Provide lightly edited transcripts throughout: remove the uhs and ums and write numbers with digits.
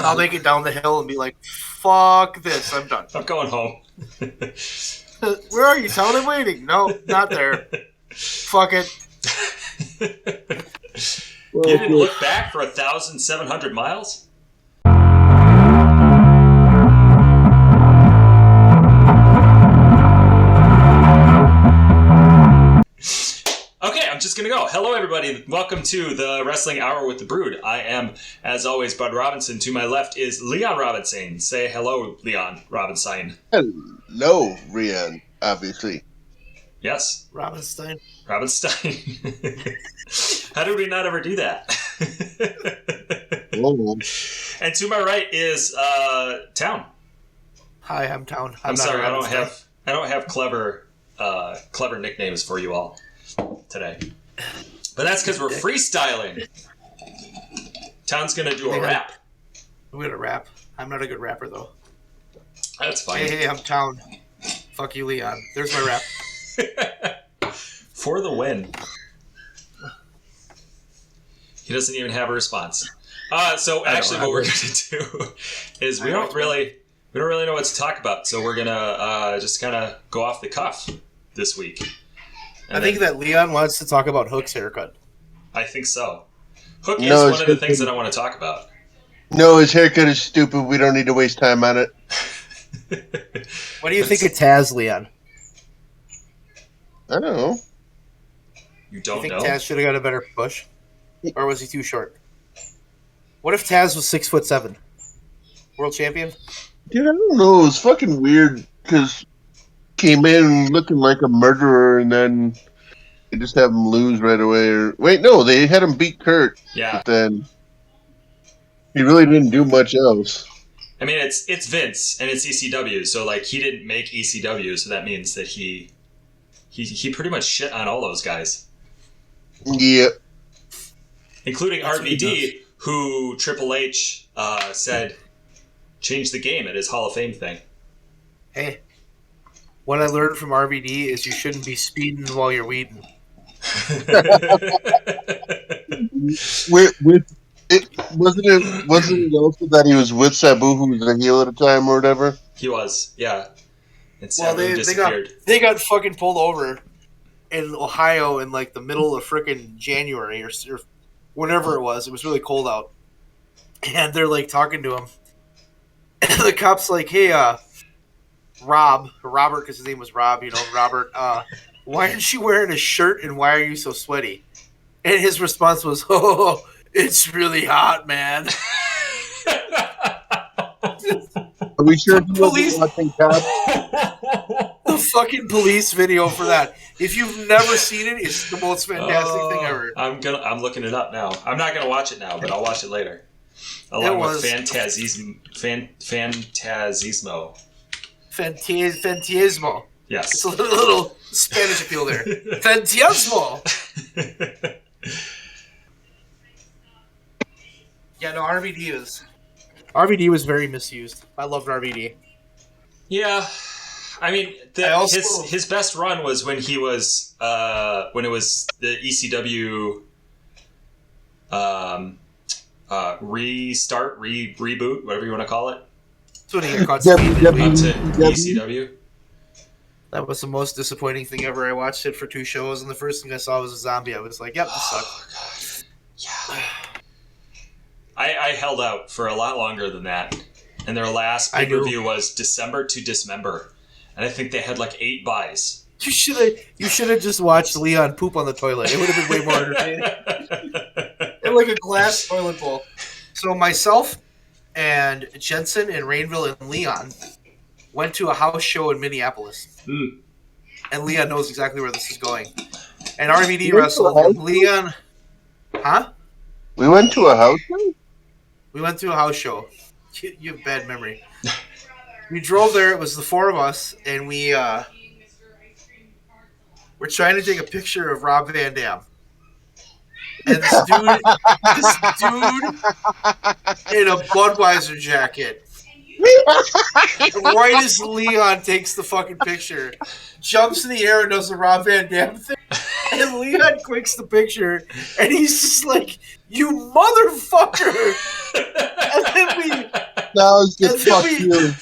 I'll make it down the hill and be like, fuck this, I'm done. I'm going home. Where are you, Town? I'm waiting. No, not there. Fuck it. You didn't look back for 1,700 miles? Okay, I'm just going to go. Hello, everybody. Welcome to the Wrestling Hour with the Brewd. I am, as always, Bud Robinson. To my left is Leon Robinson. Say hello, Leon Robinson. Hello, Rian, obviously. Yes? Robinstein. How did we not ever do that? And to my right is Town. Hi, I'm Town. I'm sorry, I don't have clever nicknames for you all today. But that's because we're freestyling. Town's gonna do a rap. We're gonna rap. I'm not a good rapper though. That's fine. Hey, I'm Town. Fuck you, Leon. There's my rap. For the win. He doesn't even have a response. So actually what we're gonna do is we don't really know what to talk about, so we're gonna just kinda go off the cuff this week. I think that Leon wants to talk about Hook's haircut. I think so. Hook is one of the things that I want to talk about. No, his haircut is stupid. We don't need to waste time on it. What do you think of Taz, Leon? I don't know. You don't think know? Taz should have got a better push? Or was he too short? What if Taz was 6'7"? World champion? Dude, I don't know. It was fucking weird because came in looking like a murderer and then they just have him lose right away. Wait, no, they had him beat Kurt. Yeah. But then he really didn't do much else. I mean, it's Vince and it's ECW, so like he didn't make ECW, so that means that he pretty much shit on all those guys. Yeah. Including RVD, who Triple H said changed the game at his Hall of Fame thing. Hey, what I learned from RVD is you shouldn't be speeding while you're weeding. Wasn't it also that he was with Sabu, who was a heel at the time or whatever? He was, yeah. And well, disappeared. They got fucking pulled over in Ohio in like the middle of frickin' January or whenever it was. It was really cold out. And they're like talking to him. And the cop's like, hey, Robert, because his name was Rob, Robert, why aren't you wearing a shirt and why are you so sweaty? And his response was, oh, it's really hot, man. Are we sure police watching Cops? The fucking police video for that. If you've never seen it, it's the most fantastic thing ever. I'm looking it up now. I'm not gonna watch it now, but I'll watch it later. Along with Fantasismo. Fantasmo. Yes. It's a little Spanish appeal there. Fantasmo. Yeah, no, RVD was very misused. I loved RVD. Yeah. I mean, his best run was when he was when it was the ECW reboot, whatever you want to call it. That's when he got speed up to ECW. That was the most disappointing thing ever. I watched it for 2 shows, and the first thing I saw was a zombie. I was like, yep, this sucks. Yeah. I held out for a lot longer than that. And their last pay-per-view was December to Dismember. And I think they had like 8 buys. You should have just watched Leon poop on the toilet. It would have been way more entertaining. And like a glass toilet bowl. So myself and Jensen and Rainville and Leon went to a house show in Minneapolis. Mm. And Leon knows exactly where this is going. And RVD wrestled. And Leon... Huh? We went to a house show? We went to a house show. You have bad memory. We drove there. It was the 4 of us. And we... We're trying to take a picture of Rob Van Dam. And this dude in a Budweiser jacket, right as Leon takes the fucking picture, jumps in the air and does the Rob Van Dam thing. And Leon clicks the picture, and he's just like, "You motherfucker!" And then was And just then fuck we, you.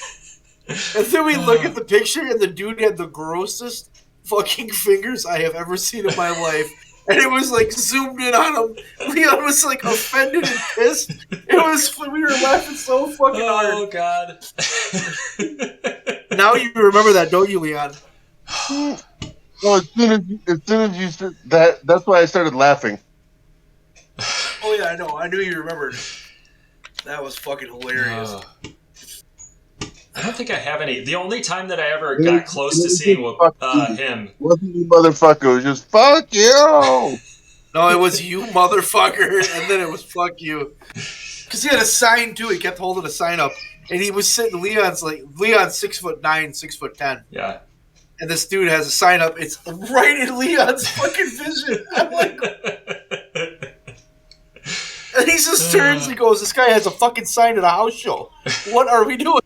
and then we look at the picture, and the dude had the grossest fucking fingers I have ever seen in my life. And it was like zoomed in on him. Leon was like offended and pissed. We were laughing so fucking hard. Oh God. Now you remember that, don't you, Leon? Well, as soon as you said that's why I started laughing. Oh yeah, I know. I knew you remembered. That was fucking hilarious. I don't think I have any. The only time that I ever got close to seeing him. Wasn't you motherfucker? It was just fuck you. No, it was you, motherfucker, and then it was fuck you. Because he had a sign too. He kept holding a sign up, and he was sitting. Leon's 6'9", 6'10". Yeah. And this dude has a sign up. It's right in Leon's fucking vision. I'm like, and he just turns and goes, "This guy has a fucking sign at a house show. What are we doing?"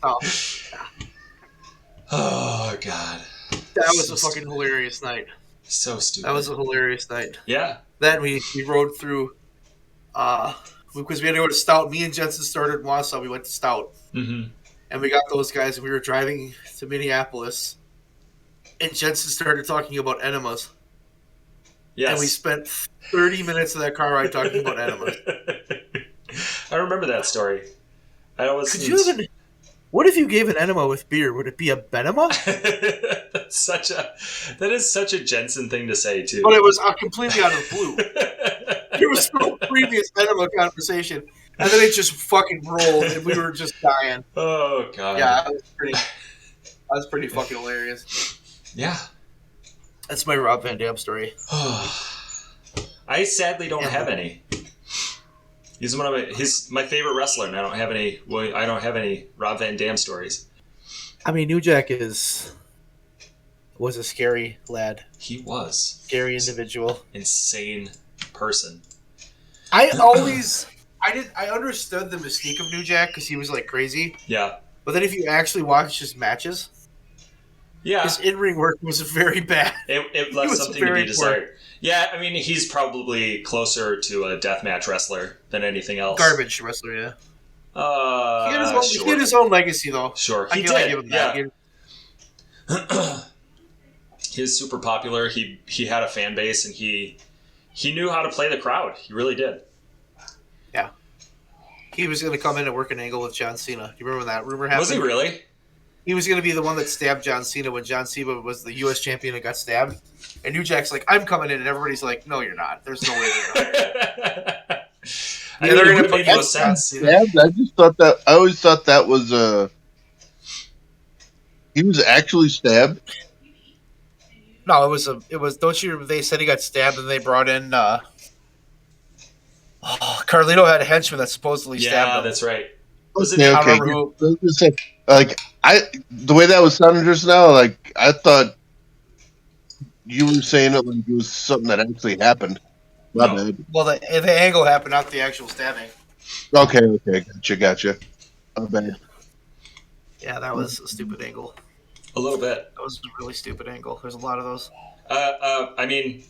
Oh, oh God. that was a fucking hilarious night. So stupid. That was a hilarious night. Yeah. Then we rode through, because we had to go to Stout. Me and Jensen started in Wausau. We went to Stout. Mm-hmm. And we got those guys, and we were driving to Minneapolis. And Jensen started talking about enemas. Yes. And we spent 30 minutes of that car ride talking about enemas. I remember that story. I always. What if you gave an enema with beer? Would it be a Benema? That is such a Jensen thing to say too. But it was completely out of the blue. There was no previous enema conversation, and then it just fucking rolled, and we were just dying. Oh God! Yeah, that was pretty fucking hilarious. Yeah, that's my Rob Van Dam story. I sadly don't have any. He's my favorite wrestler, and I don't have any. Well, I don't have any Rob Van Dam stories. I mean, New Jack was a scary lad. He was scary individual, insane person. I understood the mystique of New Jack because he was like crazy. Yeah. But then if you actually watch his matches, his in-ring work was very bad. It left something to be desired. Yeah, I mean, he's probably closer to a deathmatch wrestler than anything else. Garbage wrestler, yeah. He had his own legacy, though. Sure, he did. Give him that. He was super popular. He had a fan base, and he knew how to play the crowd. He really did. Yeah. He was going to come in and work an angle with John Cena. Do you remember when that rumor happened? Was he really? He was going to be the one that stabbed John Cena when John Cena was the U.S. champion and got stabbed. And New Jack's like, I'm coming in. And everybody's like, no, you're not. There's no way you're not. They're going to make no sense. I always thought that was he was actually stabbed. No, it was don't you, they said he got stabbed and they brought in, Carlito had a henchman that supposedly stabbed him. Yeah, that's right. Okay. The way that was sounding just now, like, I thought you were saying it like it was something that actually happened. My bad. Well, the angle happened, not the actual stabbing. Okay, gotcha. My bad. Yeah, that was a stupid angle. A little bit. That was a really stupid angle. There's a lot of those. I mean,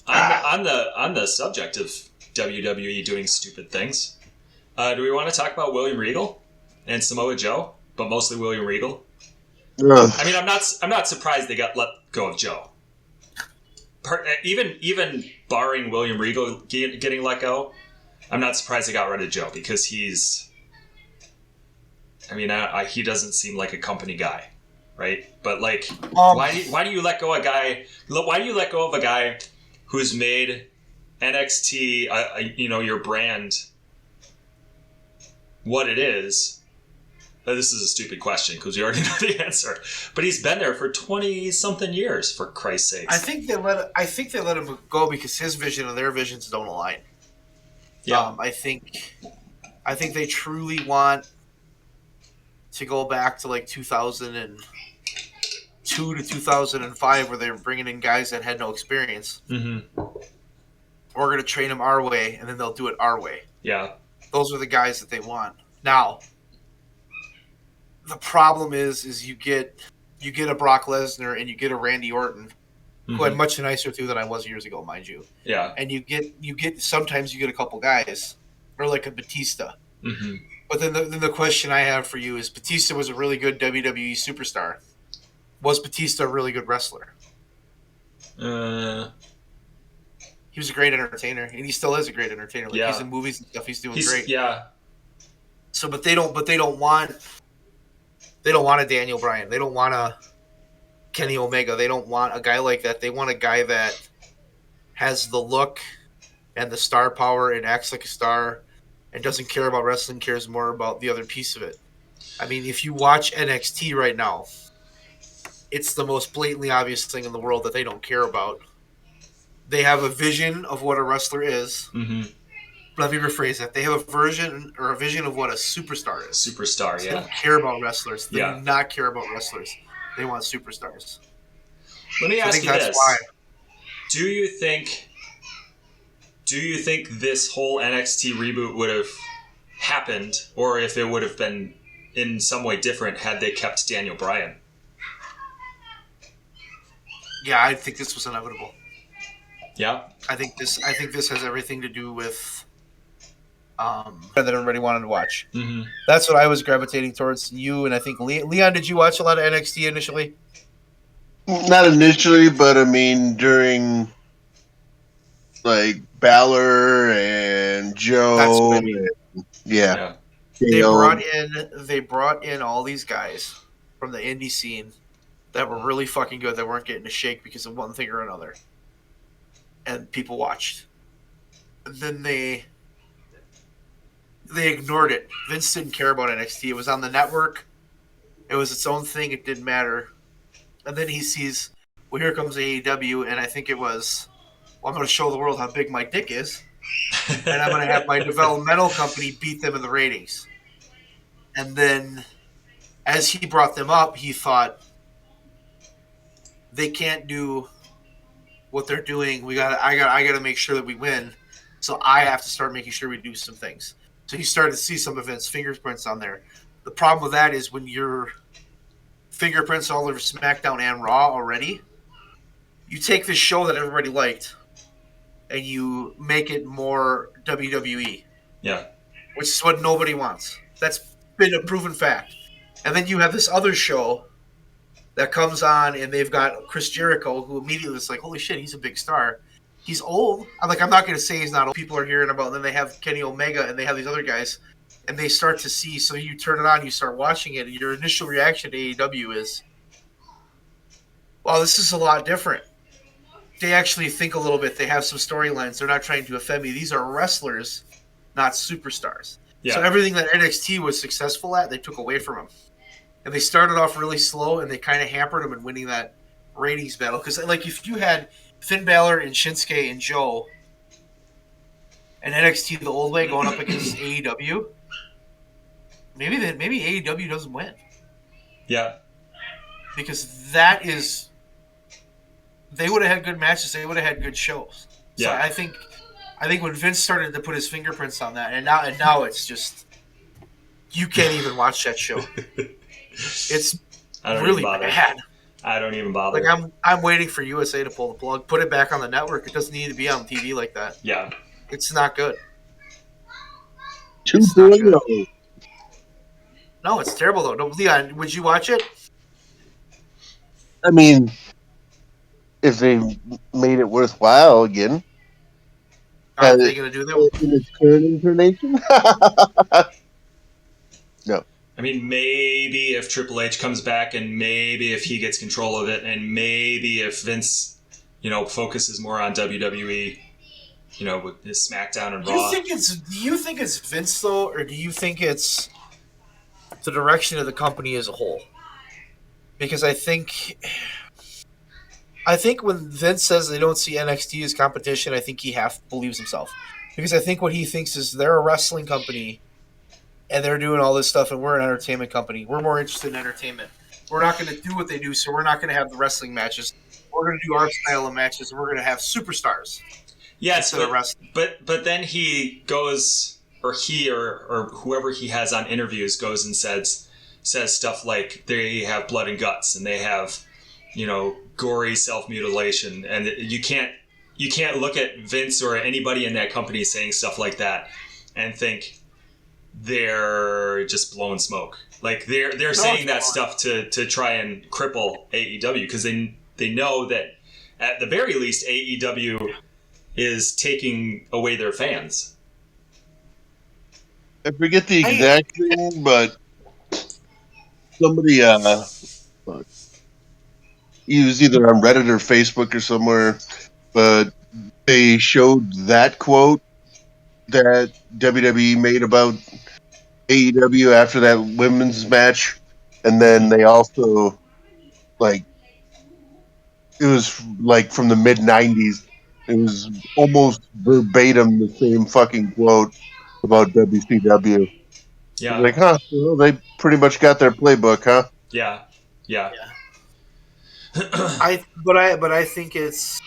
on the subject of WWE doing stupid things, do we want to talk about William Regal and Samoa Joe, but mostly William Regal? Ugh. I mean, I'm not surprised they got let go of Joe. Even barring William Regal getting let go, I'm not surprised they got rid of Joe because he's. I mean, he doesn't seem like a company guy, right? But like, why do you let go of a guy? Why do you let go of a guy who's made NXT, your brand, what it is? This is a stupid question because we already know the answer. But he's been there for 20-something years, for Christ's sakes. I think they let him go because his vision and their visions don't align. Yeah. I think they truly want to go back to like 2002 to 2005 where they were bringing in guys that had no experience. Mm-hmm. We're going to train them our way, and then they'll do it our way. Yeah. Those are the guys that they want. Now, the problem is you get a Brock Lesnar and you get a Randy Orton, who I'm much nicer to than I was years ago, mind you. Yeah. And you get sometimes you get a couple guys, or like a Batista, Mm-hmm. But then the question I have for you is: Batista was a really good WWE superstar. Was Batista a really good wrestler? He was a great entertainer, and he still is a great entertainer. Like he's in movies and stuff. He's doing great. Yeah. So, but they don't want a Daniel Bryan. They don't want a Kenny Omega. They don't want a guy like that. They want a guy that has the look and the star power and acts like a star and doesn't care about wrestling, cares more about the other piece of it. I mean, if you watch NXT right now, it's the most blatantly obvious thing in the world that they don't care about. They have a vision of what a wrestler is. Mm-hmm. Let me rephrase that. They have a vision of what a superstar is. Superstar, They don't care about wrestlers. They do not care about wrestlers. They want superstars. Let me ask you this. Why. Do you think this whole NXT reboot would have happened, or if it would have been in some way different had they kept Daniel Bryan? Yeah, I think this was inevitable. Yeah? I think this has everything to do with that everybody wanted to watch. Mm-hmm. That's what I was gravitating towards. You and I think Leon, did you watch a lot of NXT initially? Not initially, but I mean during like Balor and Joe. That's what I mean. Yeah. They brought in all these guys from the indie scene that were really fucking good, that weren't getting a shake because of one thing or another. And people watched. And then they ignored it. Vince didn't care about NXT. It was on the network. It was its own thing. It didn't matter. And then he sees, well, here comes AEW, and I think it was, well, I'm going to show the world how big my dick is, and I'm going to have my developmental company beat them in the ratings. And then, as he brought them up, he thought, they can't do what they're doing. I got to make sure that we win. So I have to start making sure we do some things. So he started to see some of Vince's fingerprints on there. The problem with that is when your fingerprints all over SmackDown and Raw already, you take this show that everybody liked and you make it more WWE. Yeah. Which is what nobody wants. That's been a proven fact. And then you have this other show that comes on, and they've got Chris Jericho, who immediately is like, holy shit, he's a big star. He's old. I'm not going to say he's not old. People are hearing about, and then they have Kenny Omega, and they have these other guys, and they start to see, so you turn it on, you start watching it, and your initial reaction to AEW is, wow, this is a lot different. They actually think a little bit. They have some storylines. They're not trying to offend me. These are wrestlers, not superstars. Yeah. So everything that NXT was successful at, they took away from them. And they started off really slow, and they kind of hampered them in winning that ratings battle. Because, like, if you had Finn Balor and Shinsuke and Joe and NXT the old way going up against AEW, maybe AEW doesn't win. Yeah. Because that is... They would have had good matches. They would have had good shows. Yeah. So I think when Vince started to put his fingerprints on that, and now it's just... You can't even watch that show. It's really bad. I don't even bother. Like I'm waiting for USA to pull the plug, put it back on the network. It doesn't need to be on TV like that. Yeah, it's not good. No, it's terrible though. No, Leon, would you watch it? I mean, if they made it worthwhile again. Are they going to do that in its current incarnation? No. I mean, maybe if Triple H comes back, and maybe if he gets control of it, and maybe if Vince, focuses more on WWE, with his SmackDown and Raw. Do you think it's Vince though, or do you think it's the direction of the company as a whole? Because I think when Vince says they don't see NXT as competition, I think he half believes himself. Because I think what he thinks is they're a wrestling company. And they're doing all this stuff, and we're an entertainment company. We're more interested in entertainment. We're not going to do what they do, so we're not going to have the wrestling matches. We're going to do our style of matches, and we're going to have superstars. Yes, but then he goes, or he or whoever he has on interviews goes and says stuff like they have blood and guts, and they have, gory self-mutilation, and you can't look at Vince or anybody in that company saying stuff like that and think they're just blowing smoke. Like they're saying that stuff to try and cripple AEW because they know that at the very least AEW is taking away their fans. I forget the exact thing, but somebody it was either on Reddit or Facebook or somewhere, but they showed that quote that WWE made about AEW after that women's match, and then they also like it was like from the mid '90s. It was almost verbatim the same fucking quote about WCW. Yeah. Like, well, they pretty much got their playbook, huh? Yeah. I think it's.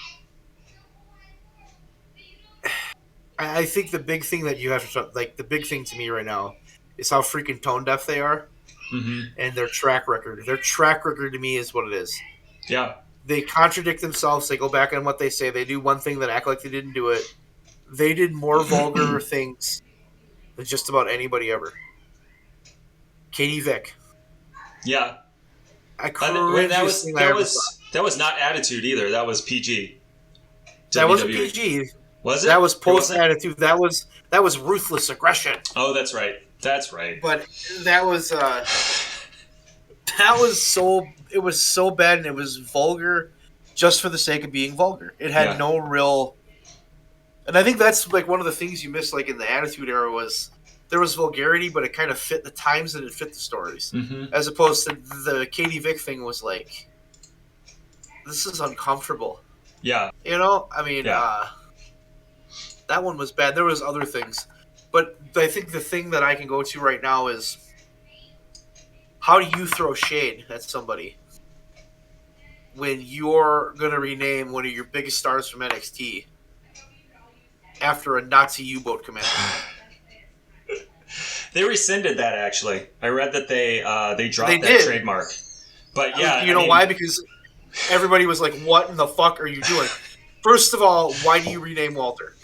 I think the big thing that you have to like the big thing to me right now is how freaking tone deaf they are, and their track record. Their track record to me is what it is. Yeah. They contradict themselves. They go back on what they say. They do one thing, then act like they didn't do it. They did more vulgar things than just about anybody ever. Katie Vick. Yeah. That was not Attitude either. That was PG. That wasn't PG. Was it? That was post Attitude. That was ruthless aggression. Oh, that's right. That's right. But that was it was so bad and it was vulgar just for the sake of being vulgar. It had no real. And I think that's like one of the things you missed, like in the Attitude Era, was there was vulgarity, but it kind of fit the times and it fit the stories. As opposed to the Katie Vick thing was like, this is uncomfortable. Yeah. You know? I mean, that one was bad. There was other things. But I think the thing that I can go to right now is, how do you throw shade at somebody when you're going to rename one of your biggest stars from NXT after a Nazi U-boat commander? They rescinded that, actually. I read that they dropped that trademark. But yeah, you know why? Because everybody was like, "What in the fuck are you doing?" First of all, why do you rename Walter?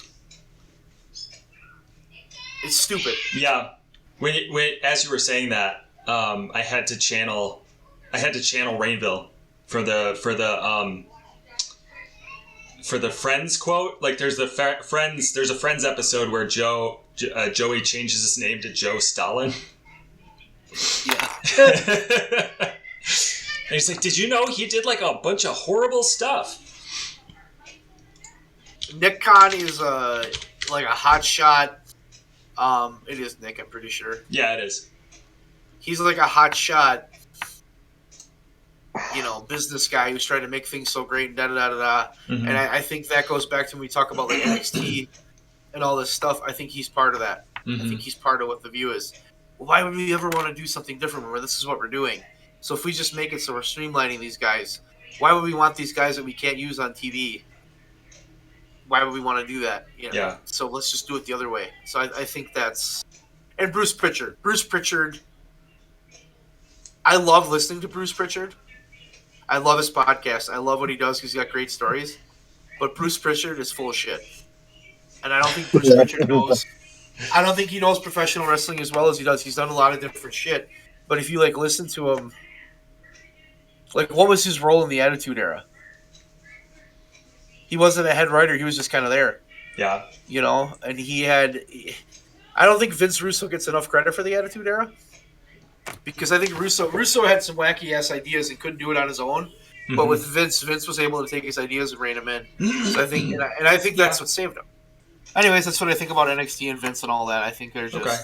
It's stupid. Yeah. When as you were saying that, I had to channel Rainville for the Friends quote. Like there's a Friends episode where Joey changes his name to Joe Stalin. Yeah. And he's like, "Did you know he did like a bunch of horrible stuff?" Nick Khan is like a hot shot. It is Nick, I'm pretty sure. Yeah, it is. He's like a hot shot, business guy who's trying to make things so great and da-da-da-da-da. And I think that goes back to when we talk about like NXT and all this stuff. I think he's part of that. I think he's part of what the view is. Well, why would we ever want to do something different where this is what we're doing? So if we just make it so we're streamlining these guys, why would we want these guys that we can't use on TV? Why would we want to do that? Yeah. So let's just do it the other way. So I think that's... And Bruce Pritchard. Bruce Pritchard... I love listening to Bruce Pritchard. I love his podcast. I love what he does because he's got great stories. But Bruce Pritchard is full of shit. And I don't think Bruce Pritchard knows... I don't think he knows professional wrestling as well as he does. He's done a lot of different shit. But if you, listen to him... what was his role in the Attitude Era? He wasn't a head writer. He was just kind of there. Yeah. And he had... I don't think Vince Russo gets enough credit for the Attitude Era. Because I think Russo had some wacky-ass ideas and couldn't do it on his own. But with Vince was able to take his ideas and rein them in. So I think... And I think that's what saved him. Anyways, that's what I think about NXT and Vince and all that. I think they're just... Okay.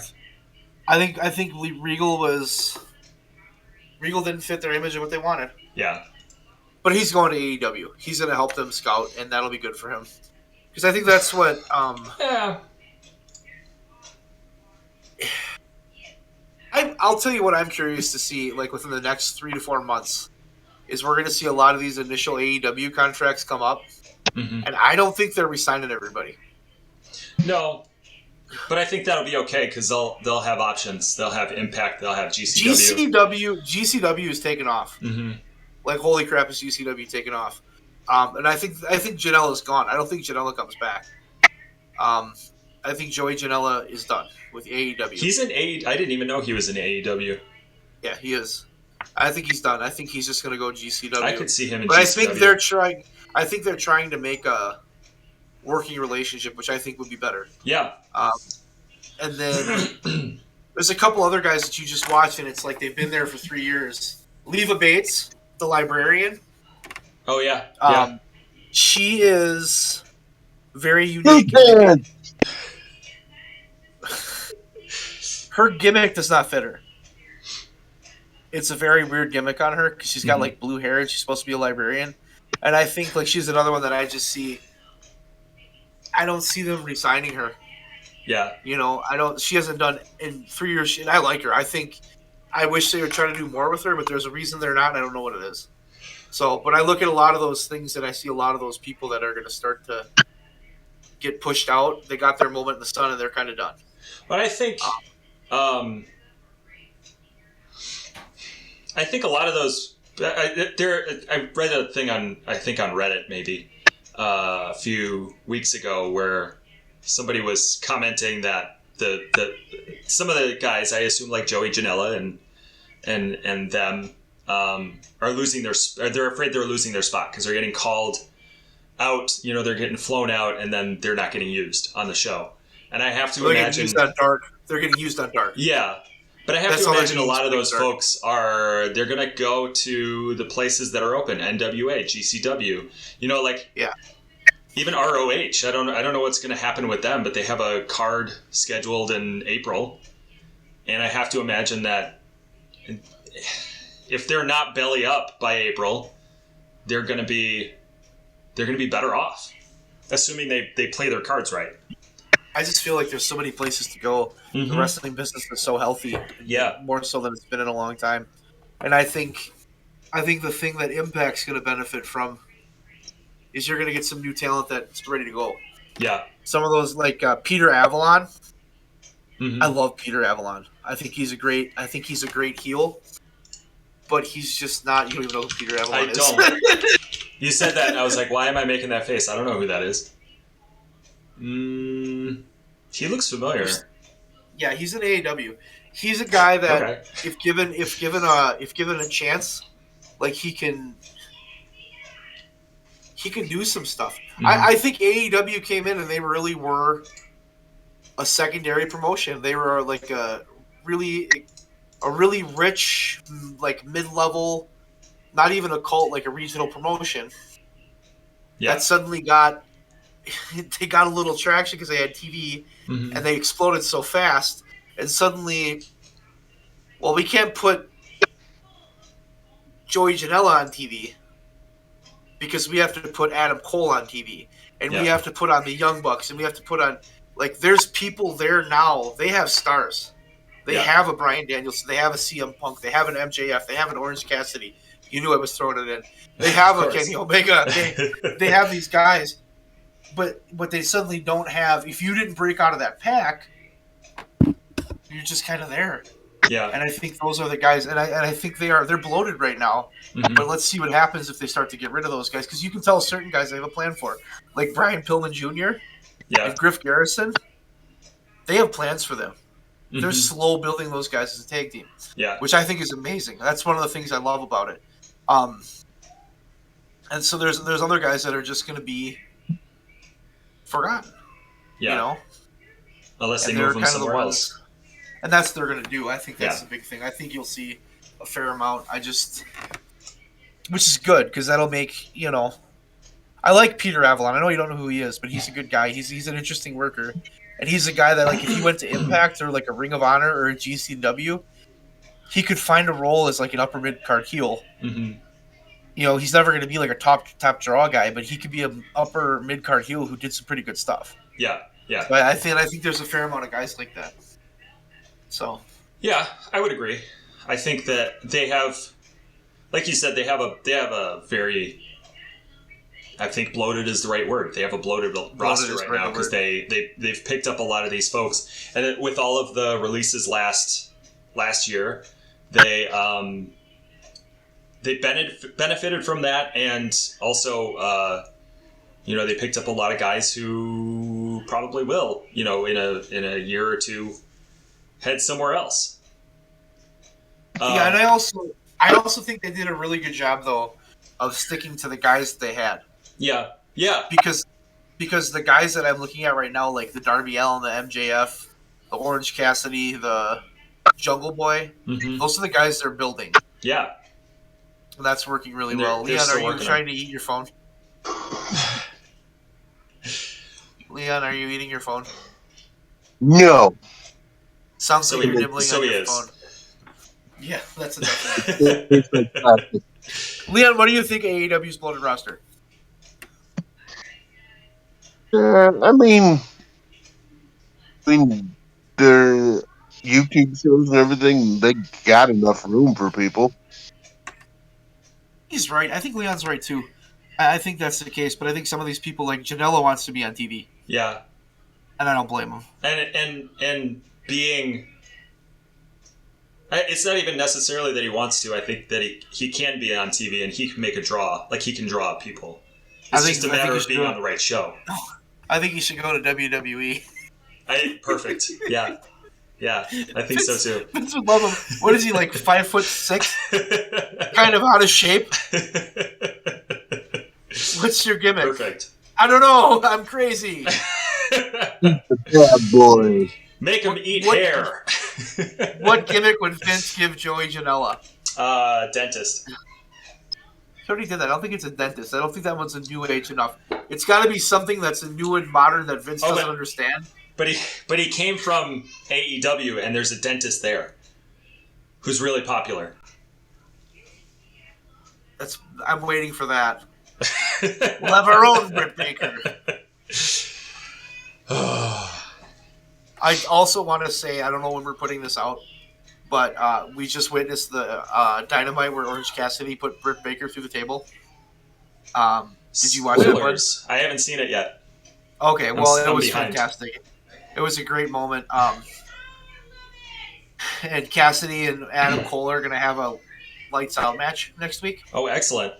I think Regal didn't fit their image of what they wanted. Yeah. But he's going to AEW. He's going to help them scout, and that'll be good for him. Because I think that's what... yeah. I'll tell you what I'm curious to see, within the next 3 to 4 months, is we're going to see a lot of these initial AEW contracts come up. And I don't think they're re-signing everybody. No. But I think that'll be okay, because they'll have options. They'll have Impact. They'll have GCW. GCW is taking off. Holy crap, is GCW taking off? And I think Janela is gone. I don't think Janela comes back. I think Joey Janela is done with AEW. He's in A. I didn't even know he was in AEW. Yeah, he is. I think he's done. I think he's just going to go GCW. I could see him in but GCW. I think they're trying. I think they're trying to make a working relationship, which I think would be better. Yeah. And then there's a couple other guys that you just watch, and it's like they've been there for 3 years. Leva Bates, the librarian. Oh yeah. She is very unique. Her gimmick does not fit her. It's a very weird gimmick on her because she's got like blue hair and she's supposed to be a librarian. And I think like she's another one that I just see. I don't see them re-signing her. Yeah. You know, I don't. She hasn't done in 3 years. And I like her. I wish they were trying to do more with her, but there's a reason they're not. And I don't know what it is. So, but I look at a lot of those things and I see a lot of those people that are going to start to get pushed out. They got their moment in the sun and they're kind of done. But I think a lot of those. I read a thing on Reddit maybe a few weeks ago where somebody was commenting that the some of the guys, I assume like Joey Janela and them are losing they're afraid they're losing their spot because they're getting called out. You know, they're getting flown out and then they're not getting used on the show. And I have to imagine they're getting used on dark. Yeah. But I have to imagine a lot of those folks they're going to go to the places that are open, NWA, GCW, you know, like even ROH. I don't know what's going to happen with them, but they have a card scheduled in April. And I have to imagine that if they're not belly up by April, they're going to be better off, assuming they play their cards right. I just feel like there's so many places to go. The wrestling business is so healthy. Yeah. More so than it's been in a long time. And I think the thing that Impact's going to benefit from is you're going to get some new talent that's ready to go. Yeah. Some of those, like Peter Avalon. I love Peter Avalon. I think he's a great heel. But he's just not. You don't even know who Peter Avalon is. I don't. You said that, and I was like, why am I making that face? I don't know who that is. He looks familiar. Yeah, he's in AEW. He's a guy that, if given a chance, like he can do some stuff. I think AEW came in and they really were a secondary promotion. They were like a really rich, like mid-level, not even a cult, like a regional promotion. Yeah. That suddenly got a little traction because they had TV and they exploded so fast. And suddenly, well, we can't put Joey Janela on TV because we have to put Adam Cole on TV. And we have to put on the Young Bucks and we have to put on, like, there's people there now. They have stars. They have a Bryan Danielson. They have a CM Punk. They have an MJF. They have an Orange Cassidy. You knew I was throwing it in. They have a Kenny Omega. They have these guys. But they suddenly don't have. If you didn't break out of that pack, you're just kind of there. Yeah. And I think those are the guys. And I think they're bloated right now. But let's see what happens if they start to get rid of those guys. Because you can tell certain guys they have a plan for. Like Brian Pillman Jr. And Griff Garrison. They have plans for them. They're slow building those guys as a tag team. Yeah. Which I think is amazing. That's one of the things I love about it. And so there's other guys that are just going to be forgotten. Yeah. You know? Unless they move them somewhere else. And that's what they're going to do. I think that's the big thing. I think you'll see a fair amount. Which is good, because that'll make, you know... I like Peter Avalon. I know you don't know who he is, but he's a good guy. He's an interesting worker. And he's a guy that, like, if he went to Impact or, like, a Ring of Honor or a GCW, he could find a role as, like, an upper mid-card heel. You know, he's never going to be, like, a top draw guy, but he could be an upper mid-card heel who did some pretty good stuff. Yeah. But I think there's a fair amount of guys like that. So. Yeah, I would agree. I think that they have, like you said, they have a very... I think bloated is the right word. They have a bloated roster right now because they've picked up a lot of these folks, and with all of the releases last year, they benefited from that, and also you know, they picked up a lot of guys who probably will, in a year or two, head somewhere else. Yeah, and I also think they did a really good job though of sticking to the guys they had. Yeah. Because the guys that I'm looking at right now, like the Darby Allin, the MJF, the Orange Cassidy, the Jungle Boy, those are the guys they're building. Yeah. And that's working really They're well. Leon, still are you working trying to eat your phone? Leon, are you eating your phone? No. Sounds So like you're he- nibbling so on he your is. phone. Yeah, that's a definite. It's fantastic. Leon, what do you think of AEW's bloated roster? I mean, their YouTube shows and everything, they got enough room for people. He's right. I think Leon's right too. I think that's the case, but I think some of these people, like Janela, wants to be on TV, Yeah. and I don't blame him. And being, it's not even necessarily that he wants to. I think that he can be on TV and he can make a draw. Like, he can draw people. It's just a matter of being on the right show. I think he should go to WWE. Perfect. Yeah. Yeah, I think so too. Vince would love him. What is he, like 5'6"? Kind of out of shape. What's your gimmick? Perfect. I don't know. I'm crazy. Yeah, boy. Make him eat what- hair. What gimmick would Vince give Joey Janela? Dentist. He already did that. I don't think it's a dentist. I don't think that one's a new age enough. It's got to be something that's new and modern that Vince doesn't understand. But he came from AEW, and there's a dentist there who's really popular. I'm waiting for that. We'll have our own Britt Baker. I also want to say, I don't know when we're putting this out, but we just witnessed the Dynamite where Orange Cassidy put Britt Baker through the table. Did you watch that one? I haven't seen it yet. Okay, well, it was behind. fantastic. It was a great moment. And Cassidy and Adam Cole are going to have a lights out match next week. Oh, excellent.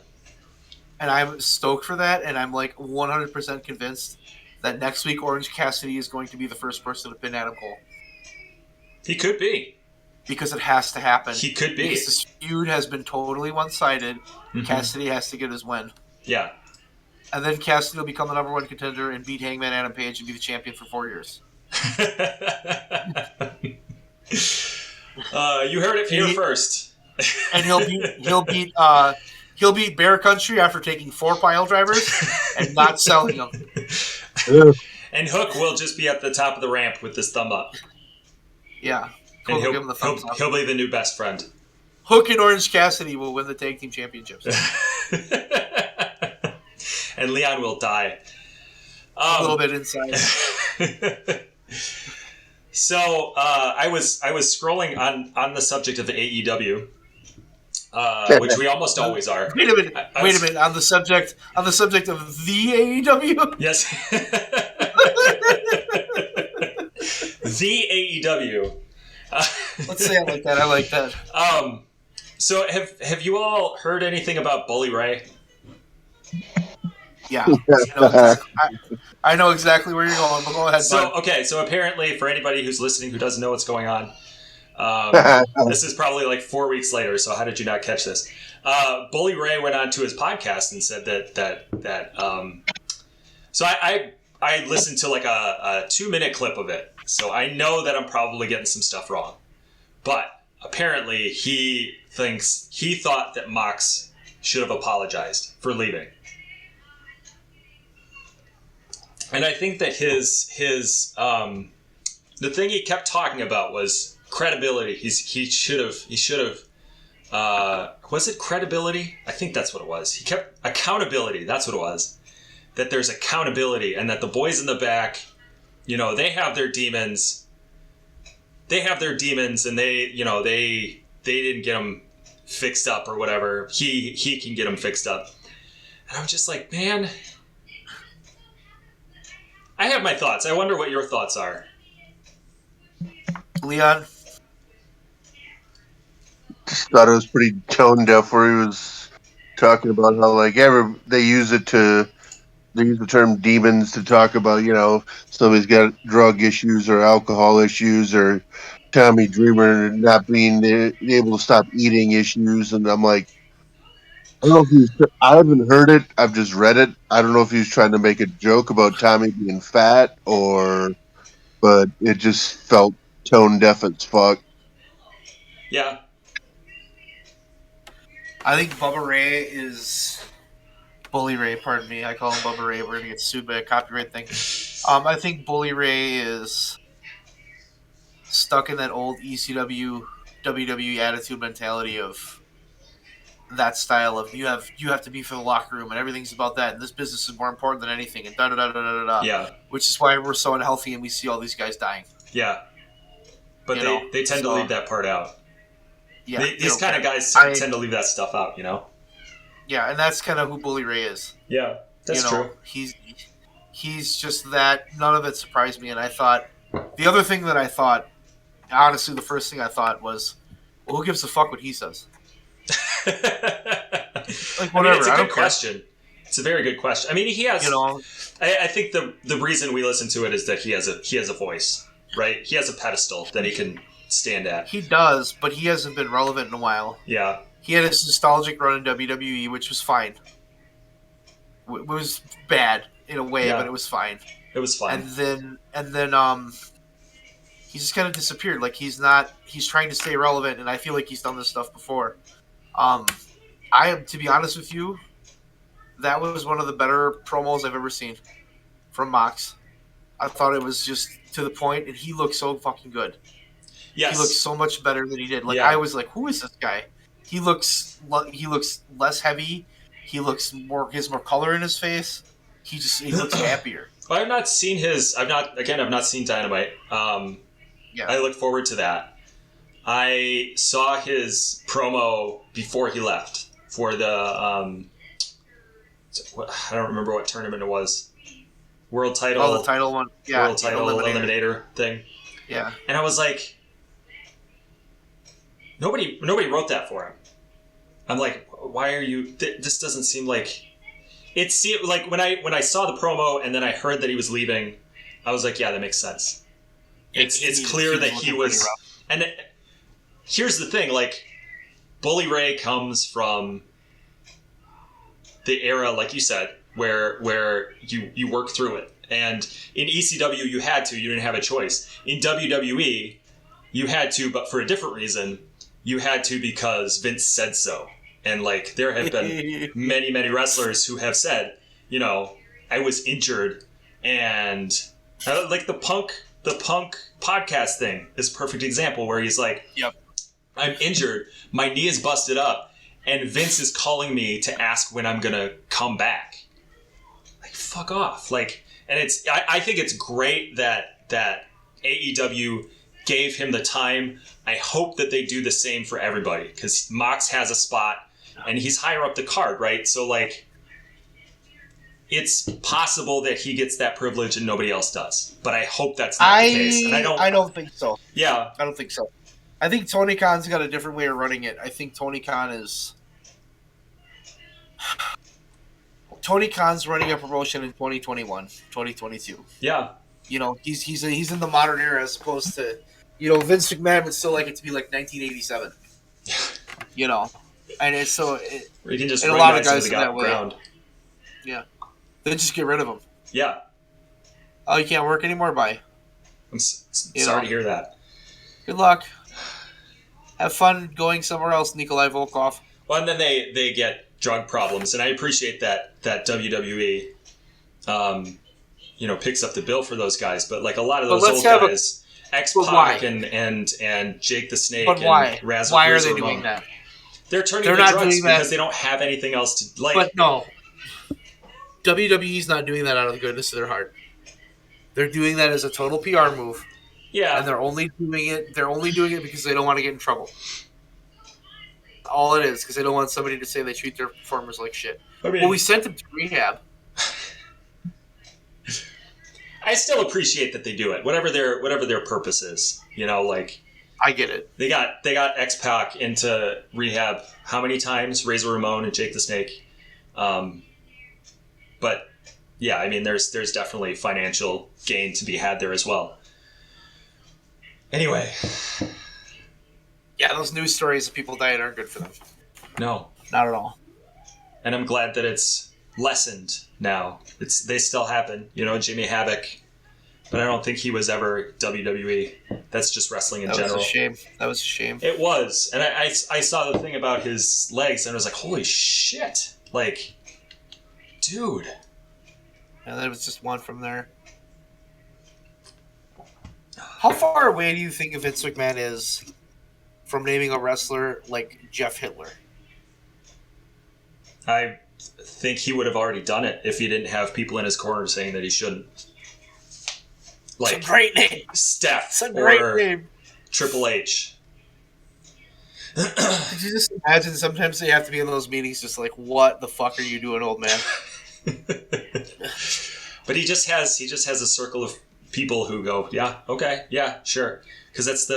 And I'm stoked for that, and I'm like 100% convinced that next week Orange Cassidy is going to be the first person to pin Adam Cole. He could be. Because it has to happen. He could be. Because this feud has been totally one-sided. Cassidy has to get his win. Yeah. And then Cassidy will become the number one contender and beat Hangman Adam Page and be the champion for 4 years. You heard it here first. And he'll beat Bear Country after taking 4 pile drivers and not selling them. And Hook will just be at the top of the ramp with his thumb up. Yeah. And Give him the thumbs up. he'll be the new best friend. Hook and Orange Cassidy will win the tag team championships. And Leon will die. A little bit inside. So I was scrolling on the subject of the AEW, which we almost always are. Wait a minute. On the subject of the AEW. Yes. The AEW. Let's say it like that. I like that. So have you all heard anything about Bully Ray? Yeah. I know exactly where you're going, but go ahead, bud. So apparently, for anybody who's listening who doesn't know what's going on, this is probably like 4 weeks later, so how did you not catch this? Bully Ray went on to his podcast and said that so I listened to like a 2-minute clip of it, so I know that I'm probably getting some stuff wrong. But apparently he thought that Mox should have apologized for leaving. And I think that his the thing he kept talking about was credibility. He should have was it credibility? I think that's what it was. He kept accountability. That's what it was. That there's accountability and that the boys in the back, they have their demons. They have their demons and they didn't get them fixed up or whatever. He can get them fixed up. And I'm just like, man, I have my thoughts. I wonder what your thoughts are. Leon? Just thought it was pretty tone deaf where he was talking about how, like, they use it to they use the term demons to talk about, somebody's got drug issues or alcohol issues or Tommy Dreamer not being able to stop eating issues. And I'm like, I don't know if I haven't heard it. I've just read it. I don't know if he was trying to make a joke about Tommy being fat but it just felt tone deaf as fuck. Yeah. I think Bubba Ray is Bully Ray. Pardon me, I call him Bubba Ray. We're gonna get sued by a copyright thing. I think Bully Ray is stuck in that old ECW WWE attitude mentality of that style of you have to be for the locker room and everything's about that and this business is more important than anything and da da da da da da. Yeah. Which is why we're so unhealthy and we see all these guys dying. Yeah. But they tend to leave that part out. Yeah. These kind of guys tend to leave that stuff out, Yeah, and that's kind of who Bully Ray is. Yeah, that's true. He's just that. None of it surprised me, and I thought the other thing that I thought, honestly, the first thing I thought was, well, who gives a fuck what he says? Like whatever. I mean, it's a I good don't question. care. It's a very good question. I mean, he has. I think the reason we listen to it is that he has a voice, right? He has a pedestal that he can stand at. He does, but he hasn't been relevant in a while. Yeah. He had his nostalgic run in WWE, which was fine. It was bad in a way, but it was fine. It was fine. And then he just kind of disappeared. Like he's trying to stay relevant, and I feel like he's done this stuff before. To be honest with you, that was one of the better promos I've ever seen from Mox. I thought it was just to the point, and he looked so fucking good. Yes. He looked so much better than he did. Like I was like, who is this guy? He looks less heavy. He has more color in his face. He looks happier. Well, I've not seen Dynamite. Yeah. I look forward to that. I saw his promo before he left for the I don't remember what tournament it was. World title. Oh, the title one. Yeah. World title eliminator thing. Yeah. And I was like, nobody wrote that for him. I'm like, why are you? This doesn't seem like. It seemed like when I saw the promo and then I heard that he was leaving, I was like, yeah, that makes sense. It's clear that he was. And here's the thing, like, Bully Ray comes from the era, like you said, where you work through it. And in ECW, you didn't have a choice. In WWE, you had to, but for a different reason. You had to because Vince said so. And, like, there have been many, many wrestlers who have said, I was injured. And, like, the Punk podcast thing is a perfect example where he's like, yep. I'm injured. My knee is busted up. And Vince is calling me to ask when I'm going to come back. Like, fuck off. Like, and I think it's great that AEW gave him the time. I hope that they do the same for everybody because Mox has a spot and he's higher up the card, right? So, like, it's possible that he gets that privilege and nobody else does. But I hope that's not the case. And I don't think so. Yeah. I don't think so. I think Tony Khan's got a different way of running it. I think Tony Khan's running a promotion in 2021, 2022. Yeah. He's in the modern era as opposed to, Vince McMahon would still like it to be like 1987. And it's so. You can just and run a lot of guys guys in that way. ground. Yeah. Then just get rid of them. Yeah. Oh, you can't work anymore? Bye. I'm sorry to hear that. Good luck. Have fun going somewhere else, Nikolai Volkov. Well, and then they get drug problems, and I appreciate that WWE, picks up the bill for those guys. But like a lot of those old guys, X-Pac and Jake the Snake but why? and Razor. Why are they doing that? They're turning to drugs because they don't have anything else to like. But no, WWE's not doing that out of the goodness of their heart. They're doing that as a total PR move. Yeah, and they're only doing it because they don't want to get in trouble. All it is, because they don't want somebody to say they treat their performers like shit. I mean, well, we sent them to rehab. I still appreciate that they do it, whatever their purpose is. I get it. They got X-Pac into rehab how many times? Razor Ramon and Jake the Snake. But yeah, I mean, there's definitely financial gain to be had there as well. Anyway. Yeah, those news stories of people dying aren't good for them. No. Not at all. And I'm glad that it's lessened now. They still happen, Jimmy Havoc, but I don't think he was ever WWE. That's just wrestling in general. That was a shame. That was a shame. It was, and I saw the thing about his legs, and I was like, holy shit, like, dude. And then it was just one from there. How far away do you think Vince McMahon is from naming a wrestler like Jeff Hitler? I think he would have already done it if he didn't have people in his corner saying that he shouldn't. Like, it's a great name. Steph it's a great or name. Triple H. Could you just imagine sometimes they have to be in those meetings just like, what the fuck are you doing, old man? But he just has a circle of people who go, yeah, okay, yeah, sure. Because that's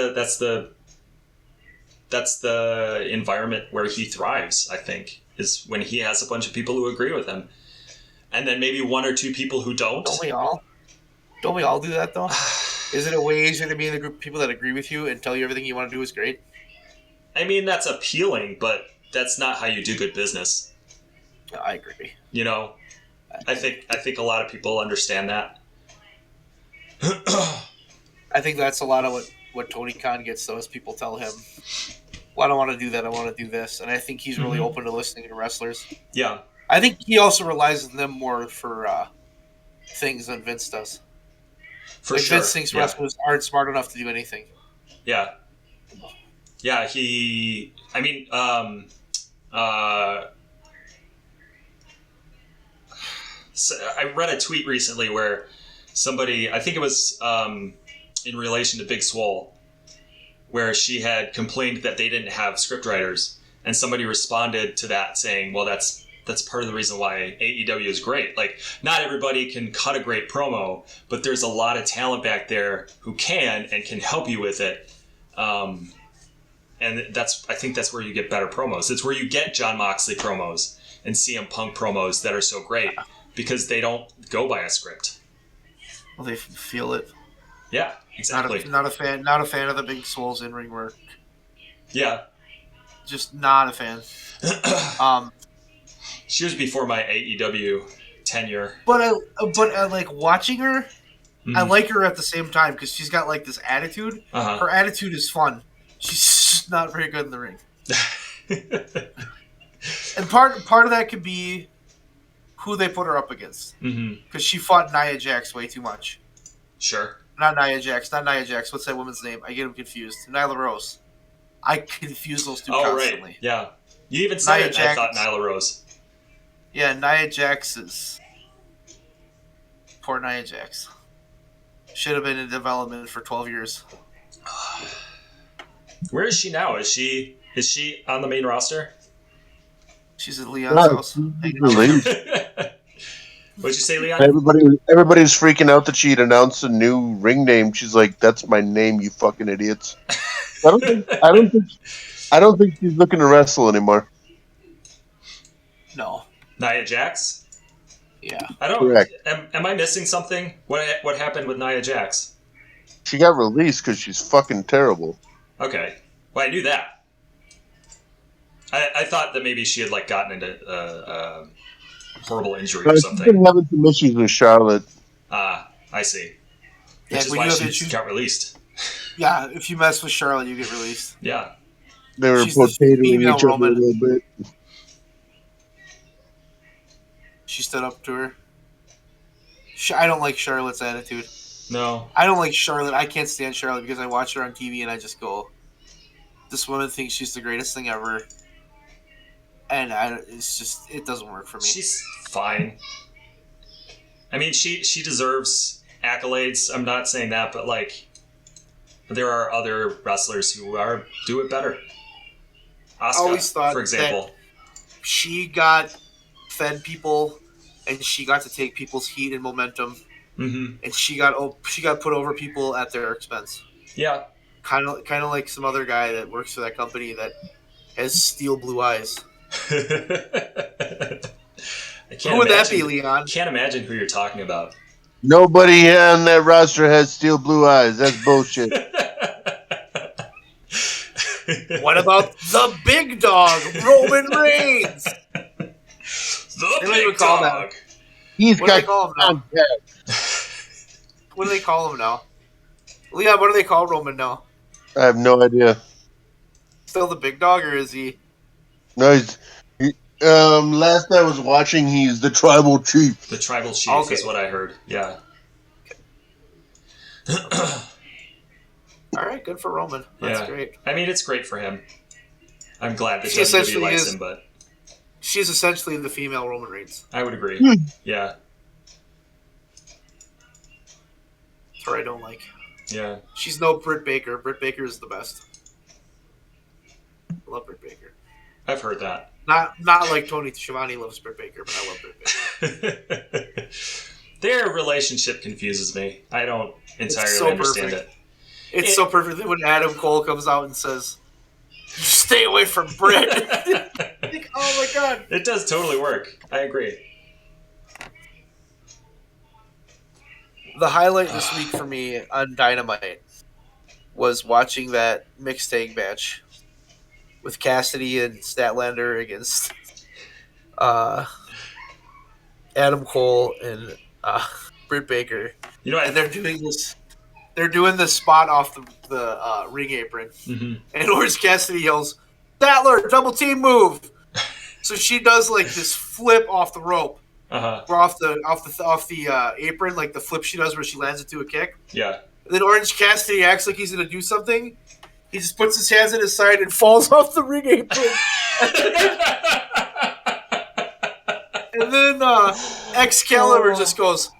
the environment where he thrives, I think, is when he has a bunch of people who agree with him. And then maybe one or two people who don't. Don't we all do that, though? Is it a way easier to be in the group of people that agree with you and tell you everything you want to do is great? I mean, that's appealing, but that's not how you do good business. I agree. I think a lot of people understand that. I think that's a lot of what Tony Khan gets, though, is people tell him, well, I don't want to do that, I want to do this. And I think he's really open to listening to wrestlers. Yeah. I think he also relies on them more for things than Vince does. For sure. Vince thinks wrestlers aren't smart enough to do anything. Yeah. Yeah, so I read a tweet recently where somebody, I think it was in relation to Big Swole, where she had complained that they didn't have scriptwriters, and somebody responded to that saying, well, that's part of the reason why AEW is great. Like, not everybody can cut a great promo, but there's a lot of talent back there who can and can help you with it. And I think that's where you get better promos. It's where you get Jon Moxley promos and CM Punk promos that are so great, because they don't go by a script. Well, they feel it. Yeah, exactly. Not a fan of the Big Swole's in-ring work. Yeah. Just not a fan. She was before my AEW tenure. But I like watching her. Mm-hmm. I like her at the same time because she's got like this attitude. Uh-huh. Her attitude is fun. She's not very good in the ring. And part of that could be who they put her up against. Because she fought Nia Jax way too much. Sure. Not Nia Jax. What's that woman's name? I get them confused. Nyla Rose. I confuse those two constantly. Right. Yeah. You even said Nia it, Jax, I thought Nyla Rose. Yeah, Nia Jax is... Poor Nia Jax. Should have been in development for 12 years. Where is she now? Is she on the main roster? She's at Leon's house. What'd you say, Leon? Everybody's freaking out that she'd announced a new ring name. She's like, "That's my name, you fucking idiots." I don't think she's looking to wrestle anymore. No. Nia Jax? Yeah. I don't. Correct. Am I missing something? What happened with Nia Jax? She got released because she's fucking terrible. Okay. Well, I knew that. I thought that maybe she had like gotten into a horrible injury or something. She's been having some issues with Charlotte. I see. Yeah, which is why she got released. Yeah, if you mess with Charlotte, you get released. Yeah. They were potatoing each other a little bit. She stood up to her. I don't like Charlotte's attitude. No. I don't like Charlotte. I can't stand Charlotte because I watch her on TV and I just go, this woman thinks she's the greatest thing ever. And it doesn't work for me. She's fine. I mean, she deserves accolades. I'm not saying that, but like, there are other wrestlers who do it better. Asuka, for example. She got fed people, and she got to take people's heat and momentum, and she got put over people at their expense. Yeah, kind of like some other guy that works for that company that has steel blue eyes. Who would that be, Leon? Can't imagine who you're talking about. Nobody on that roster has steel blue eyes. That's bullshit. What about the big dog, Roman Reigns? The big dog. He's What do they got call him now? contact. What do they call him now? Leon, what do they call Roman now? I have no idea. Still the big dog, or is he? No, last I was watching, he's the tribal chief. The tribal chief is what I heard. Yeah. All right, good for Roman. That's great. I mean, it's great for him. I'm glad that She WWE essentially likes is- him, but She's essentially the female Roman Reigns. I would agree. Yeah. That's her I don't like. Yeah. She's no Britt Baker. Britt Baker is the best. I love Britt Baker. I've heard that. Not like Tony Schiavone loves Britt Baker, but I love Britt Baker. Their relationship confuses me. I don't entirely so understand perfect. it. It's so perfect that when Adam Cole comes out and says, "Stay away from Britt." Like, oh my god. It does totally work. I agree. The highlight this week for me on Dynamite was watching that mixed tag match with Cassidy and Statlander against Adam Cole and Britt Baker. You know, And they're doing this. They're doing this spot off the ring apron, and Orange Cassidy yells, "Statler, double team move!" So she does like this flip off the rope, or off the apron, like the flip she does where she lands into a kick. Yeah. And then Orange Cassidy acts like he's gonna do something. He just puts his hands at his side and falls off the ring apron. And then Excalibur just goes,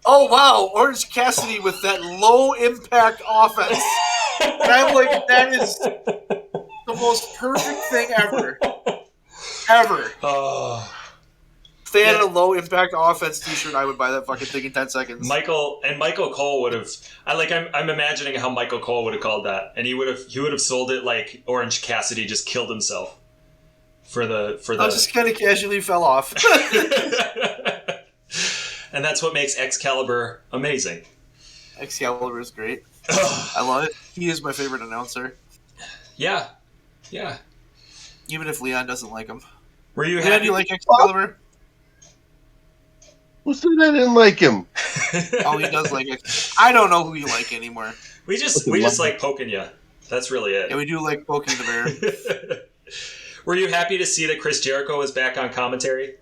"Oh wow, Orange Cassidy with that low impact offense." And I'm like, that is the most perfect thing ever. Ever. If they had a low impact offense t-shirt, I would buy that fucking thing in 10 seconds. Michael Cole would have. I'm imagining how Michael Cole would have called that, and he would have sold it like Orange Cassidy just killed himself for the. I just kind of casually fell off. And that's what makes Excalibur amazing. Excalibur is great. I love it. He is my favorite announcer. Yeah. Even if Leon doesn't like him. Were you Leon, happy? do you like Excalibur? Who said I didn't like him? Oh, he does like it. I don't know who you like anymore. We just like poking you. That's really it. Yeah, we do like poking the bear. Were you happy to see that Chris Jericho was back on commentary?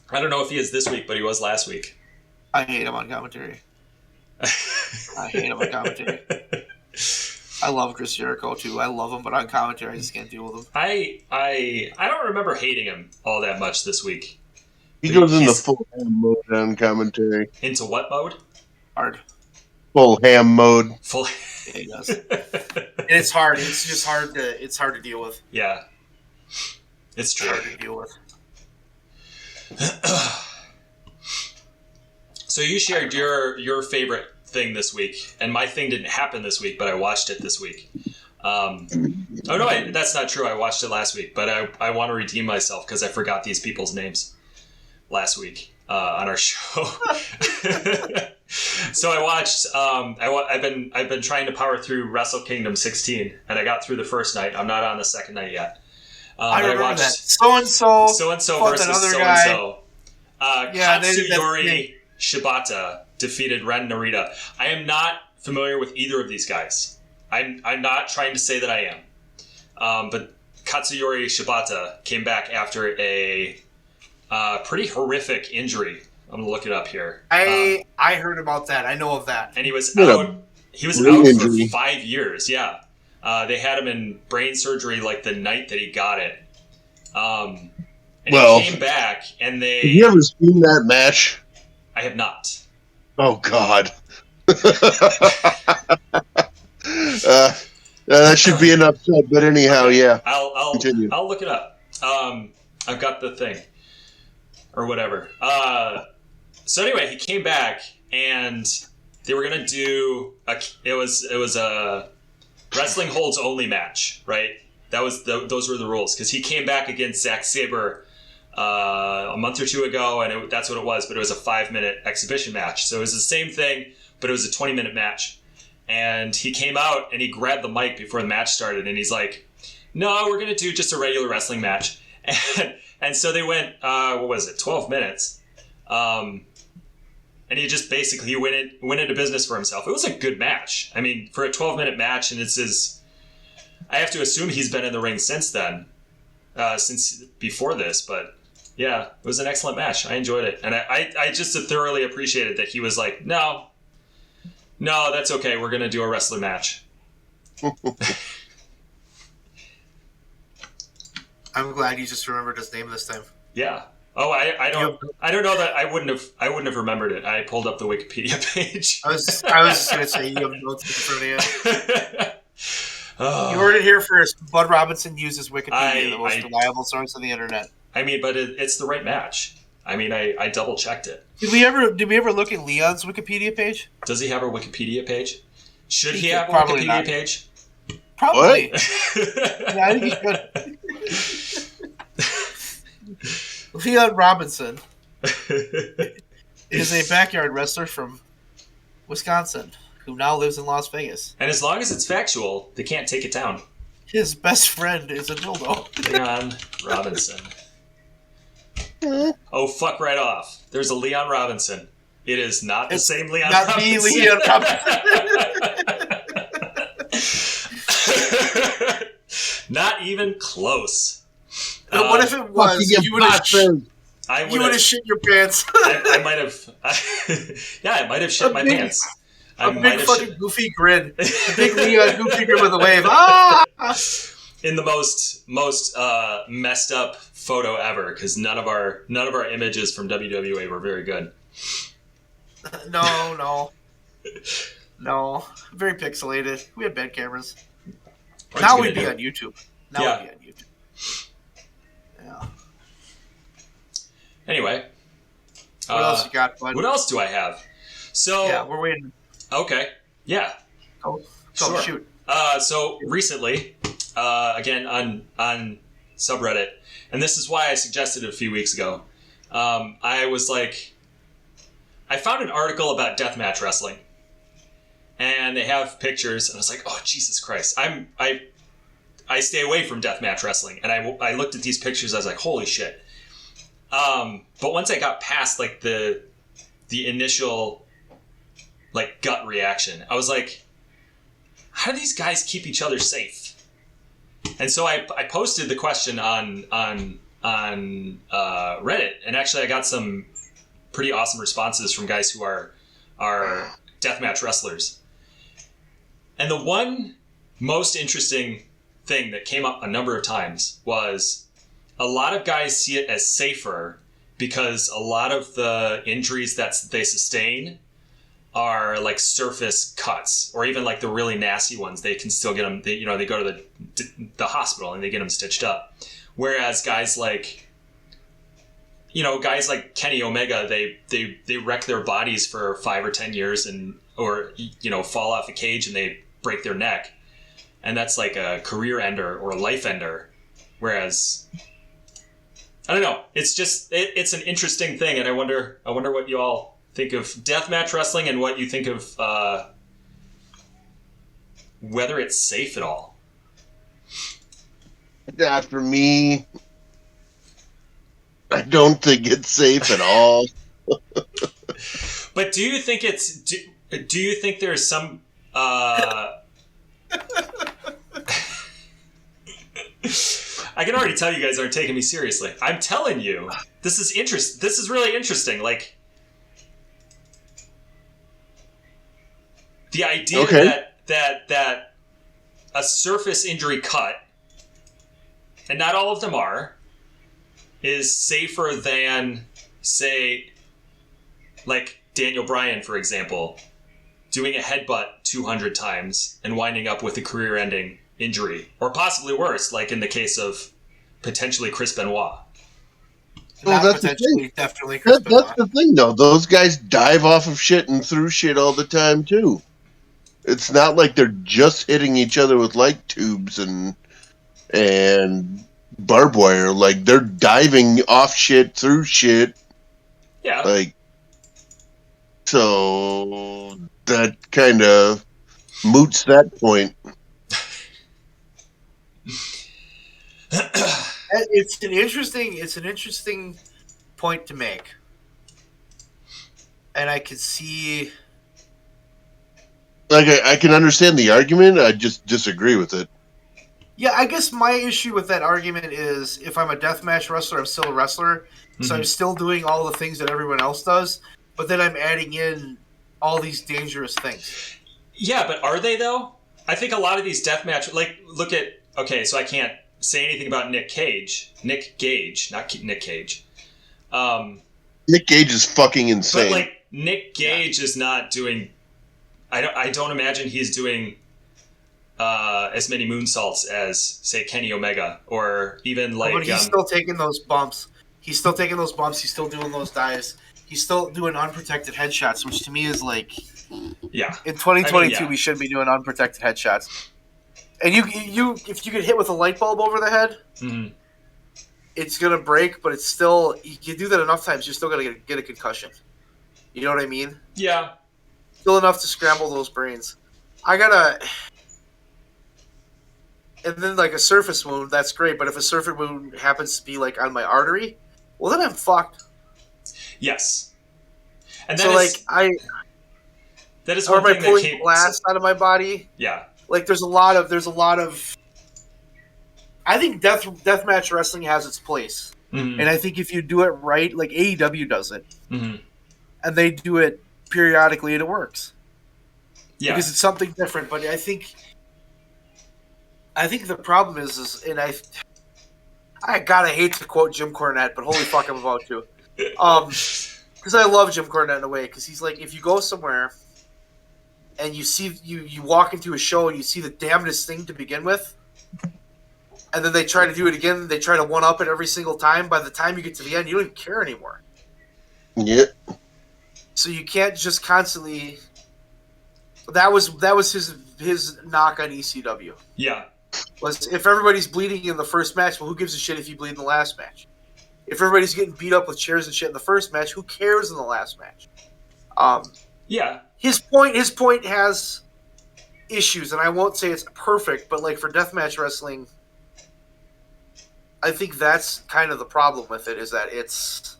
I don't know if he is this week, but he was last week. I hate him on commentary. I hate him on commentary. I love Chris Jericho too. I love him, but on commentary, I just can't deal with him. I don't remember hating him all that much this week. He goes into full ham mode on commentary. Into what mode? Hard. Full ham mode. Full. Yeah, he does. And it's hard. It's just hard to. It's hard to deal with. Yeah. It's true. Hard to deal with. So you shared your favorite thing this week, and my thing didn't happen this week, but I watched it this week. Oh no, that's not true. I watched it last week, but I want to redeem myself because I forgot these people's names last week on our show. So I watched. I've been trying to power through Wrestle Kingdom 16, and I got through the first night. I'm not on the second night yet. I remember watched that. So and so versus so and so. Katsuyori Shabata defeated Ren Narita. I am not familiar with either of these guys. I'm not trying to say that I am. But Katsuyori Shabata came back after a pretty horrific injury. I'm going to look it up here. I heard about that. I know of that. And he was Yeah. out. He was out for 5 years. Yeah. They had him in brain surgery like the night that he got it. And he came back, and they... Have you ever seen that match? I have not. Oh, God. That should be an upset, but anyhow, yeah. I'll Continue. I'll look it up. I've got the thing. Or whatever. So anyway, he came back, and they were gonna do it was a wrestling holds only match, right? those were the rules, because he came back against Zack Sabre a month or two ago, and that's what it was. But it was a 5-minute exhibition match, so it was the same thing, but it was a 20-minute match. And he came out and he grabbed the mic before the match started, and he's like, "No, we're gonna do just a regular wrestling match." And so they went, 12 minutes. And he just basically went into business for himself. It was a good match. I mean, for a 12-minute match, and I have to assume he's been in the ring since then, since before this. But yeah, it was an excellent match. I enjoyed it. And I just thoroughly appreciated that he was like, no, that's okay. We're going to do a wrestling match. I'm glad you just remembered his name this time. Yeah. Oh, I don't know that I wouldn't have remembered it. I pulled up the Wikipedia page. I was just going to say you have notes in front of you. You heard it here first. Bud Robinson uses Wikipedia, the most reliable source on the internet. I mean, but it's the right match. I mean, I double checked it. Did we ever look at Leon's Wikipedia page? Does he have a Wikipedia page? Should he have a Wikipedia page? Probably. Yeah, I think he should. Leon Robinson is a backyard wrestler from Wisconsin who now lives in Las Vegas. And as long as it's factual, they can't take it down. His best friend is a dildo. Leon Robinson. Oh, fuck right off. There's a Leon Robinson. It is not the same Leon Robinson. Not the Leon Robinson. Not even close. What if it was? You would have shit your pants. I might have. I might have shit my pants. A big fucking goofy grin. A big Leon goofy grin with a wave. Ah! In the most messed up photo ever, because none of our images from WWE were very good. No. Very pixelated. We had bad cameras. Now we'd be on YouTube. Yeah. Anyway. What else you got, bud? What else do I have? So yeah, we're waiting. Okay. Yeah. Sure. Shoot. So recently, again on subreddit, and this is why I suggested it a few weeks ago. I was like, I found an article about deathmatch wrestling, and they have pictures, and I was like, oh Jesus Christ! I stay away from deathmatch wrestling, and I looked at these pictures. I was like, holy shit! But once I got past like the initial like gut reaction, I was like, how do these guys keep each other safe? And so I posted the question on Reddit, and actually I got some pretty awesome responses from guys who are deathmatch wrestlers. And the one most interesting thing that came up a number of times was a lot of guys see it as safer because a lot of the injuries that they sustain are like surface cuts, or even like the really nasty ones. They can still get them. They go to the hospital and they get them stitched up. Whereas guys like Kenny Omega, they wreck their bodies for 5 or 10 years or fall off a cage and they break their neck, and that's like a career ender or a life ender. Whereas, I don't know. It's just it's an interesting thing, and I wonder what you all think of deathmatch wrestling and what you think of whether it's safe at all. Yeah, for me, I don't think it's safe at all. But do you think do you think there's some I can already tell you guys aren't taking me seriously. I'm telling you, this is really interesting. Like, the idea that a surface injury cut, and not all of them are, is safer than, say, like Daniel Bryan, for example, doing a headbutt 200 times and winding up with a career-ending injury, or possibly worse, like in the case of potentially Chris Benoit. Well, that's definitely Chris Benoit. That's the thing, though. Those guys dive off of shit and through shit all the time too. It's not like they're just hitting each other with light tubes and and barbed wire. Like, they're diving off shit, through shit. Yeah. Like, so that kind of moots that point. It's an interesting point to make, and I can see. Like, I can understand the argument. I just disagree with it. Yeah, I guess my issue with that argument is if I'm a deathmatch wrestler, I'm still a wrestler, so I'm still doing all the things that everyone else does, but then I'm adding in all these dangerous things. Yeah, but are they though? I think a lot of these deathmatch, like, look at, okay, so I can't say anything about Nick Gage, not Nick Cage. Nick Gage is fucking insane. But like Nick Gage is not doing. I don't imagine he's doing as many moonsaults as, say, Kenny Omega, or even like. But he's still taking those bumps. He's still taking those bumps. He's still doing those dives. He's still doing unprotected headshots, which to me is like. Yeah. In 2022, we should be doing unprotected headshots. And you if you get hit with a light bulb over the head, it's gonna break. But it's still, you do that enough times, you're still gonna get a concussion. You know what I mean? Yeah. Still enough to scramble those brains. And then like a surface wound, that's great. But if a surface wound happens to be like on my artery, well then I'm fucked. Yes. And so that is or one am I thing pulling glass out of my body? Yeah. Like there's a lot of. I think deathmatch wrestling has its place, and I think if you do it right, like AEW does it, and they do it periodically, and it works. Yeah, because it's something different. But I think the problem is, and I gotta hate to quote Jim Cornette, but holy fuck, I'm about to, because I love Jim Cornette in a way, because he's like, if you go somewhere and you see you walk into a show and you see the damnedest thing to begin with, and then they try to do it again, they try to one up it every single time. By the time you get to the end, you don't even care anymore. Yep. So you can't just constantly. That was his knock on ECW. Yeah. Was if everybody's bleeding in the first match, well, who gives a shit if you bleed in the last match? If everybody's getting beat up with chairs and shit in the first match, who cares in the last match? Yeah. His point has issues, and I won't say it's perfect, but like for deathmatch wrestling, I think that's kind of the problem with it, is that it's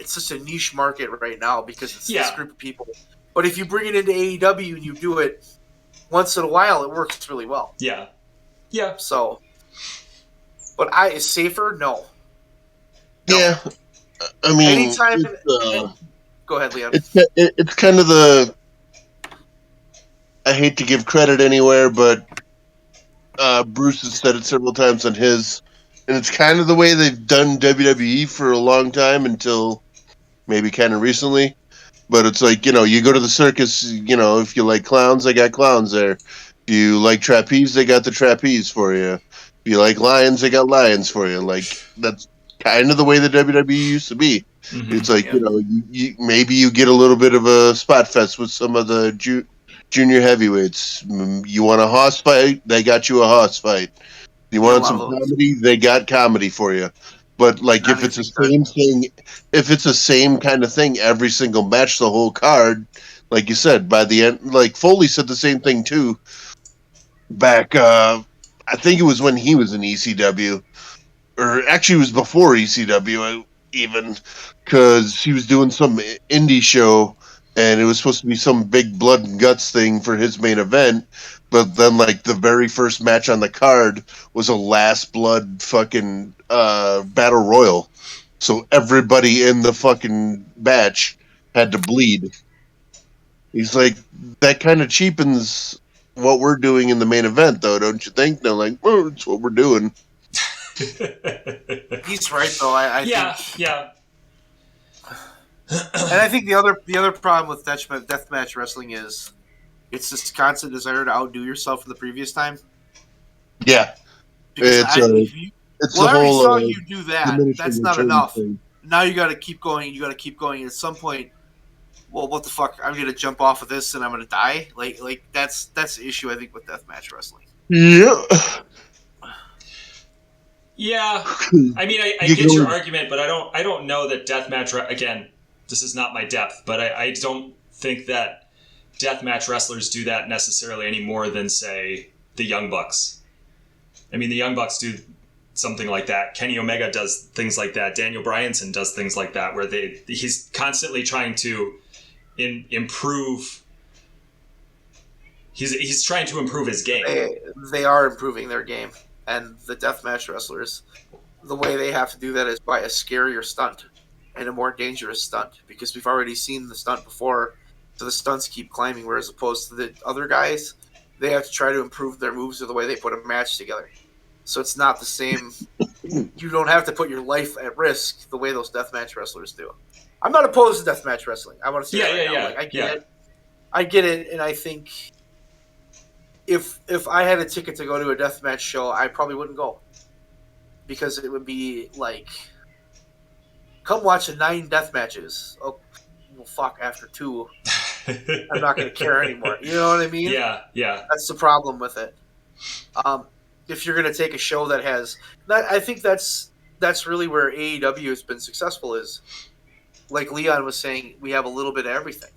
such a niche market right now because it's this group of people. But if you bring it into AEW and you do it once in a while, it works really well. Yeah. Yeah. So, but is safer? No. Yeah. I mean, anytime. Go ahead, Leon. It's kind of the. I hate to give credit anywhere, but Bruce has said it several times on his, and it's kind of the way they've done WWE for a long time until maybe kind of recently. But it's like, you go to the circus, if you like clowns, they got clowns there. If you like trapeze, they got the trapeze for you. If you like lions, they got lions for you. Like, that's kind of the way the WWE used to be. Mm-hmm. It's like, maybe you get a little bit of a spot fest with some of the junior heavyweights. You want a hoss fight? They got you a hoss fight. You want some comedy? They got comedy for you. But like, if it's the same thing, if it's the same kind of thing every single match, the whole card, like you said, by the end, like Foley said the same thing too. Back, I think it was when he was in ECW, or actually it was before ECW even, because he was doing some indie show. And it was supposed to be some big blood and guts thing for his main event. But then, like, the very first match on the card was a last blood fucking battle royal. So everybody in the fucking match had to bleed. He's like, that kind of cheapens what we're doing in the main event, though, don't you think? They're like, well, it's what we're doing. He's right, though. I think. Yeah. And I think the other problem with deathmatch wrestling is it's this constant desire to outdo yourself from the previous time. Yeah, it's the whole. Saw you do that. That's not enough. Thing. Now you got to keep going. You got to keep going. At some point, well, what the fuck? I'm gonna jump off of this and I'm gonna die. Like that's the issue I think with deathmatch wrestling. Yeah. Yeah, I mean, I You get can your only- argument, but I don't know that deathmatch. Again, this is not my depth, but I don't think that deathmatch wrestlers do that necessarily any more than, say, the Young Bucks. I mean, the Young Bucks do something like that. Kenny Omega does things like that. Daniel Bryanson does things like that, where he's constantly trying to improve. He's trying to improve his game. They are improving their game, and the deathmatch wrestlers, the way they have to do that is by a scarier stunt and a more dangerous stunt, because we've already seen the stunt before, so the stunts keep climbing. Whereas opposed to the other guys, they have to try to improve their moves or the way they put a match together. So it's not the same. You don't have to put your life at risk the way those deathmatch wrestlers do. I'm not opposed to deathmatch wrestling. I want to say that right now. Like, I get it, and I think if I had a ticket to go to a deathmatch show, I probably wouldn't go, because it would be like, come watch 9 death matches. Oh, well, fuck. After 2, I'm not going to care anymore. You know what I mean? Yeah. That's the problem with it. If you're going to take a show that has that, I think that's really where AEW has been successful. Is like Leon was saying, we have a little bit of everything.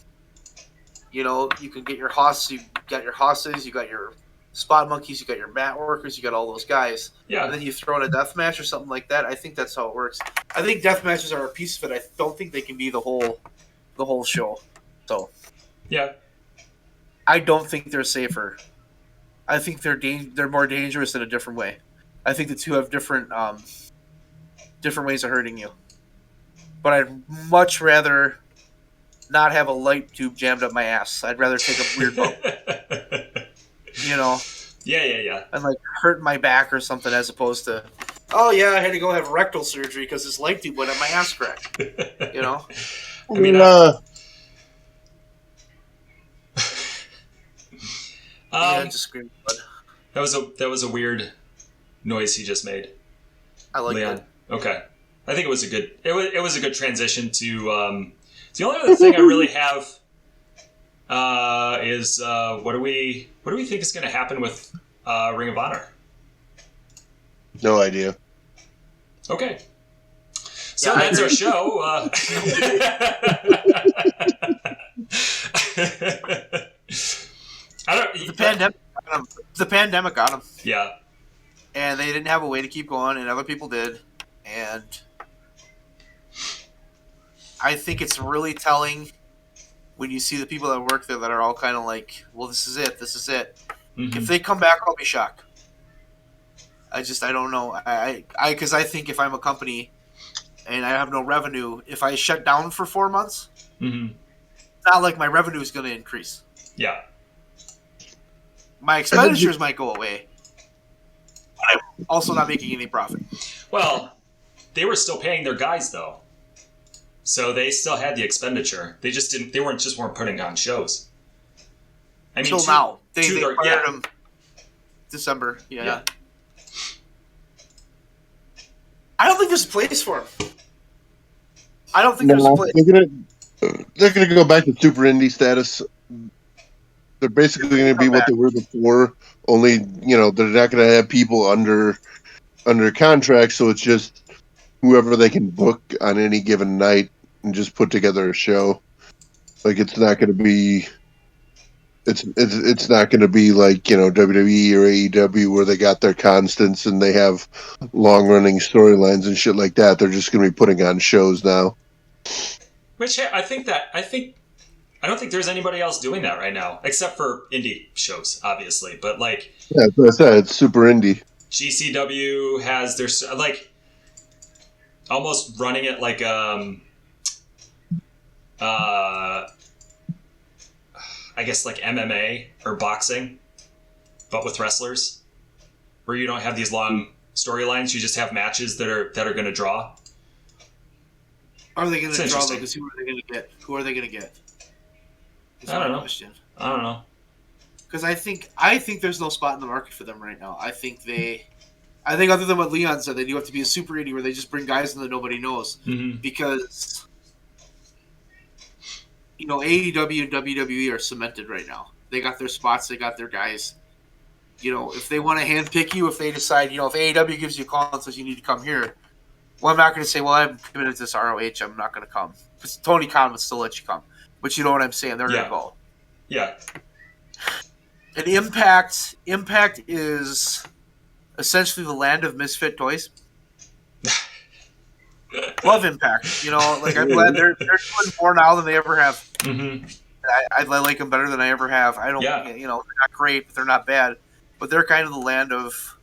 You know, you can get your hosts, you got your hosses, you got your spot monkeys, you got your mat workers, you got all those guys. Yeah. And then you throw in a death match or something like that. I think that's how it works. I think death matches are a piece of it. I don't think they can be the whole show. So Yeah. I don't think they're safer. I think they're more dangerous in a different way. I think the two have different ways of hurting you. But I'd much rather not have a light tube jammed up my ass. I'd rather take a weird bump. You know? Yeah. And like hurt my back or something, as opposed to, oh yeah, I had to go have rectal surgery because this light tube went up my ass crack. You know? I mean, Yeah, just scream blood. That was a weird noise he just made. I like Leon. it. Okay, I think it was a good transition to. The only other thing I really have is what do we think is going to happen with Ring of Honor? No idea. Okay, so Yeah, that's our show. I don't. The pandemic got them. Yeah. And they didn't have a way to keep going, and other people did. And I think it's really telling when you see the people that work there that are all kind of like, well, this is it. Mm-hmm. If they come back, I'll be shocked. I don't know. Because I think if I'm a company and I have no revenue, if I shut down for 4 months, Mm-hmm. it's not like my revenue is going to increase. Yeah. My expenditures might go away, but I'm also not making any profit. Well, they were still paying their guys though, so they still had the expenditure. They just didn't. They weren't putting on shows. I mean, Until now, they their, fired them December. Yeah. I don't think there's a place for him. I don't think there's a place. They're gonna go back to super indie status. They're basically going to be what they were before. Only, they're not going to have people under contract, so it's just whoever they can book on any given night and just put together a show. Like, it's not going to be. It's not going to be like WWE or AEW where they got their constants and they have long running storylines and shit like that. They're just going to be putting on shows now. Which I don't think there's anybody else doing that right now, except for indie shows, obviously. But like, yeah, as I said, it's super indie. GCW has their like almost running it like I guess like MMA or boxing, but with wrestlers, where you don't have these long storylines. You just have matches that are going to draw. Are they going to draw though? Because who are they going to get? Who are they going to get? I don't know. I don't know. Because I think there's no spot in the market for them right now. I think other than what Leon said, they do have to be a super indie where they just bring guys in that nobody knows. Mm-hmm. Because AEW and WWE are cemented right now. They got their spots. They got their guys. if they want to handpick you, if they decide, if AEW gives you a call and says you need to come here, well, I'm not going to say, well, I'm committed to this ROH, I'm not going to come. Because Tony Khan would still let you come. But you know what I'm saying? They're going to go. Yeah. And Impact is essentially the land of misfit toys. Love Impact. I'm glad they're doing more now than they ever have. Mm-hmm. I like them better than I ever have. I don't, they're not great, but they're not bad. But they're kind of the land of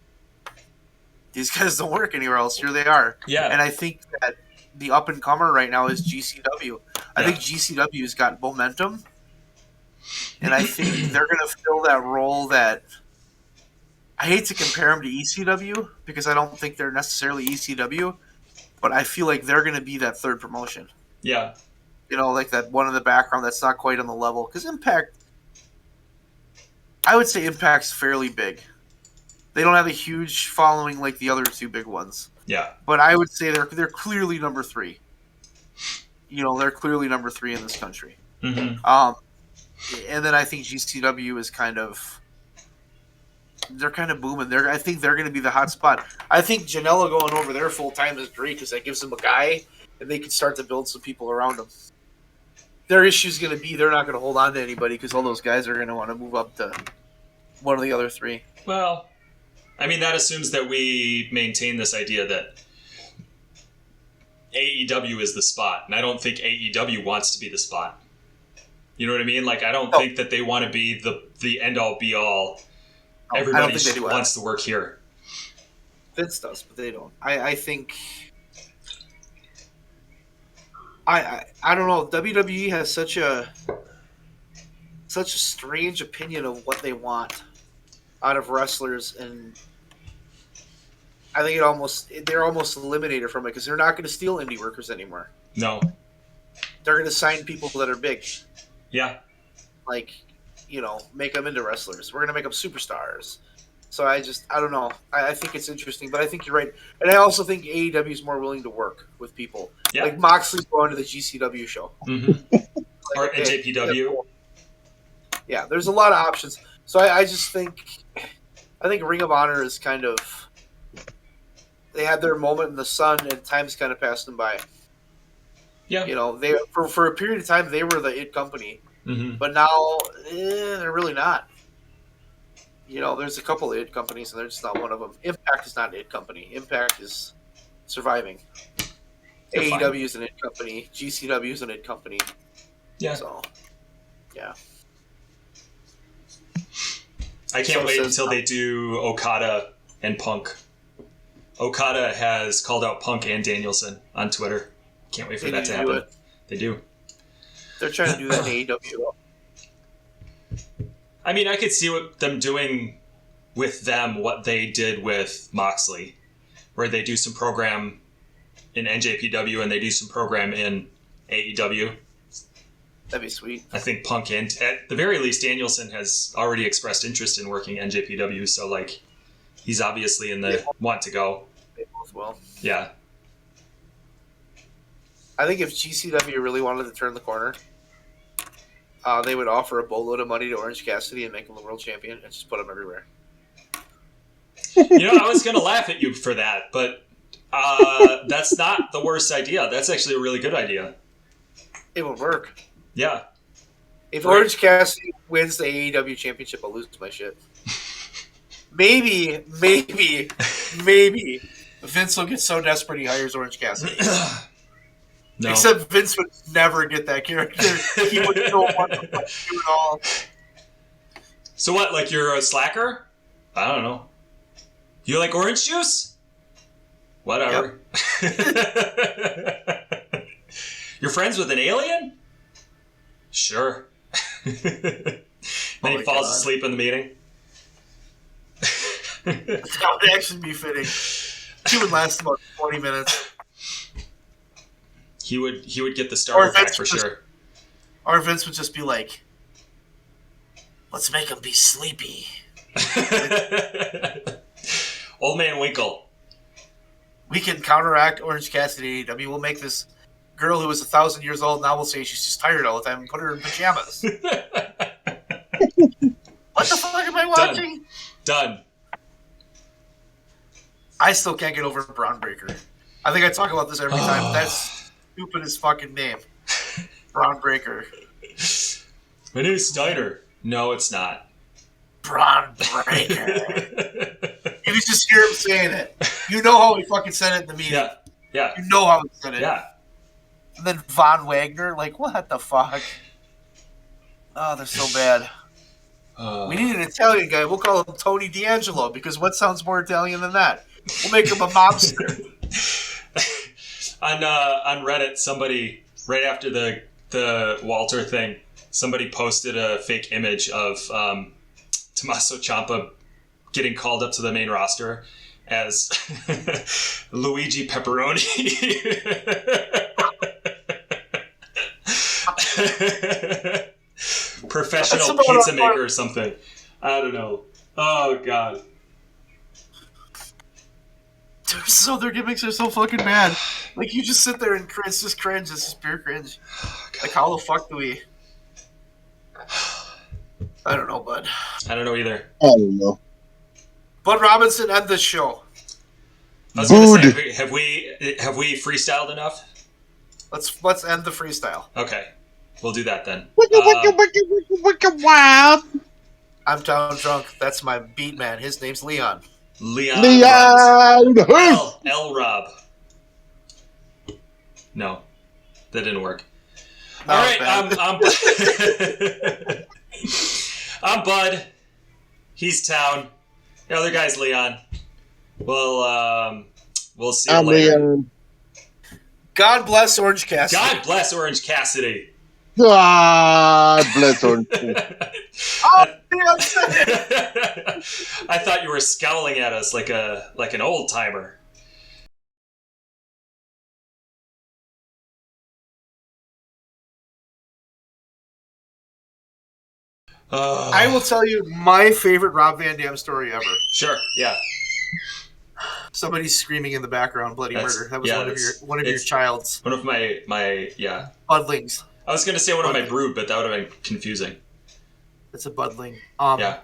these guys don't work anywhere else. Here they are. Yeah. And I think that the up and comer right now is GCW. I think GCW's got momentum, and I think they're going to fill that role that I hate to compare them to ECW because I don't think they're necessarily ECW, but I feel like they're going to be that third promotion. Yeah. Like that one in the background that's not quite on the level. Because Impact, I would say Impact's fairly big. They don't have a huge following like the other two big ones. Yeah. But I would say they're clearly number 3. They're clearly number 3 in this country. Mm-hmm. And then I think GCW is they're kind of booming. I think they're going to be the hot spot. I think Janela going over there full time is great because that gives them a guy, and they can start to build some people around them. Their issue is going to be they're not going to hold on to anybody because all those guys are going to want to move up to one of the other 3. Well, I mean, that assumes that we maintain this idea that AEW is the spot, and I don't think AEW wants to be the spot. You know what I mean? Like, I don't think that they want to be the end-all, be-all. Everybody wants to work here. Vince does, but they don't. I think... I don't know. WWE has such a strange opinion of what they want out of wrestlers, and I think they're almost eliminated from it because they're not going to steal indie workers anymore. No, they're going to sign people that are big. Yeah, make them into wrestlers. We're going to make them superstars. So I don't know. I think it's interesting, but I think you're right. And I also think AEW is more willing to work with people. Yeah. Like Moxley going to the GCW show. Mm-hmm. Or NJPW. Yeah, there's a lot of options. So I think Ring of Honor is kind of, they had their moment in the sun and time's kind of passed them by. Yeah. They for a period of time they were the it company. Mm-hmm. But now they're really not. There's a couple of it companies, and they're just not one of them. Impact is not an it company. Impact is surviving. AEW is an it company. GCW is an it company. Yeah. So, yeah. I can't wait until they do Okada and Punk. Okada has called out Punk and Danielson on Twitter. Can't wait for that to happen. They do. They're trying to do that in AEW. I mean, I could see them doing with them what they did with Moxley, where they do some program in NJPW and they do some program in AEW. That'd be sweet. I think Punk and, at the very least, Danielson has already expressed interest in working NJPW, so, he's obviously in the want to go. They both will. Yeah. I think if GCW really wanted to turn the corner, they would offer a boatload of money to Orange Cassidy and make him the world champion and just put him everywhere. I was going to laugh at you for that, but that's not the worst idea. That's actually a really good idea. It would work. Yeah. If Orange Cassidy wins the AEW championship, I'll lose my shit. Maybe Vince will get so desperate he hires Orange Cassidy. No. Except Vince would never get that character. He would know what the fuck to do at all. So what, you're a slacker? I don't know. You like orange juice? Whatever. Yep. You're friends with an alien? Sure. Then he falls asleep in the meeting. That would actually be fitting. He would last about 20 minutes. He would get the starter pack for sure. Or Vince would just be like, let's make him be sleepy. Old Man Winkle. We can counteract Orange Cassidy. We'll make this girl who was 1,000 years old, now we'll say she's just tired all the time and put her in pajamas. What the fuck am I watching? Done. I still can't get over Braun Breaker. I think I talk about this every time. That's stupidest fucking name. Braun Breaker. My name's Steiner. No, it's not. Braun Breaker. You just hear him saying it. You know how he fucking said it in the meeting. Yeah. You know how he said it. Yeah. And then Von Wagner, like, what the fuck? Oh, they're so bad. We need an Italian guy. We'll call him Tony D'Angelo, because what sounds more Italian than that? We'll make him a mobster. On Reddit, somebody, right after the Walter thing, somebody posted a fake image of Tommaso Ciampa getting called up to the main roster as Luigi Pepperoni. Professional pizza maker or something. I don't know. Oh, God. So their gimmicks are so fucking bad. Like, you just sit there and cringe. It's just cringe. It's just pure cringe. Like, how the fuck do we... I don't know, bud. I don't know either. I don't know. Bud Robinson, end this show. I was going to say, have we freestyled enough? Let's end the freestyle. Okay. We'll do that then. I'm Town Drunk. That's my beat man. His name's Leon. Leon. L. Rob. No. That didn't work. No, all right, I'm Bud. He's Town. The other guy's Leon. We'll see you later. Leon. God bless Orange Cassidy. God bless Orange Cassidy. God bless Orange. I thought you were scowling at us like an old timer. I will tell you my favorite Rob Van Dam story ever. Sure, yeah. Somebody's screaming in the background, bloody murder. That was one of your child's. One of my Budlings. I was going to say one of my Brewd, but that would have been confusing. It's a Budling. Yeah.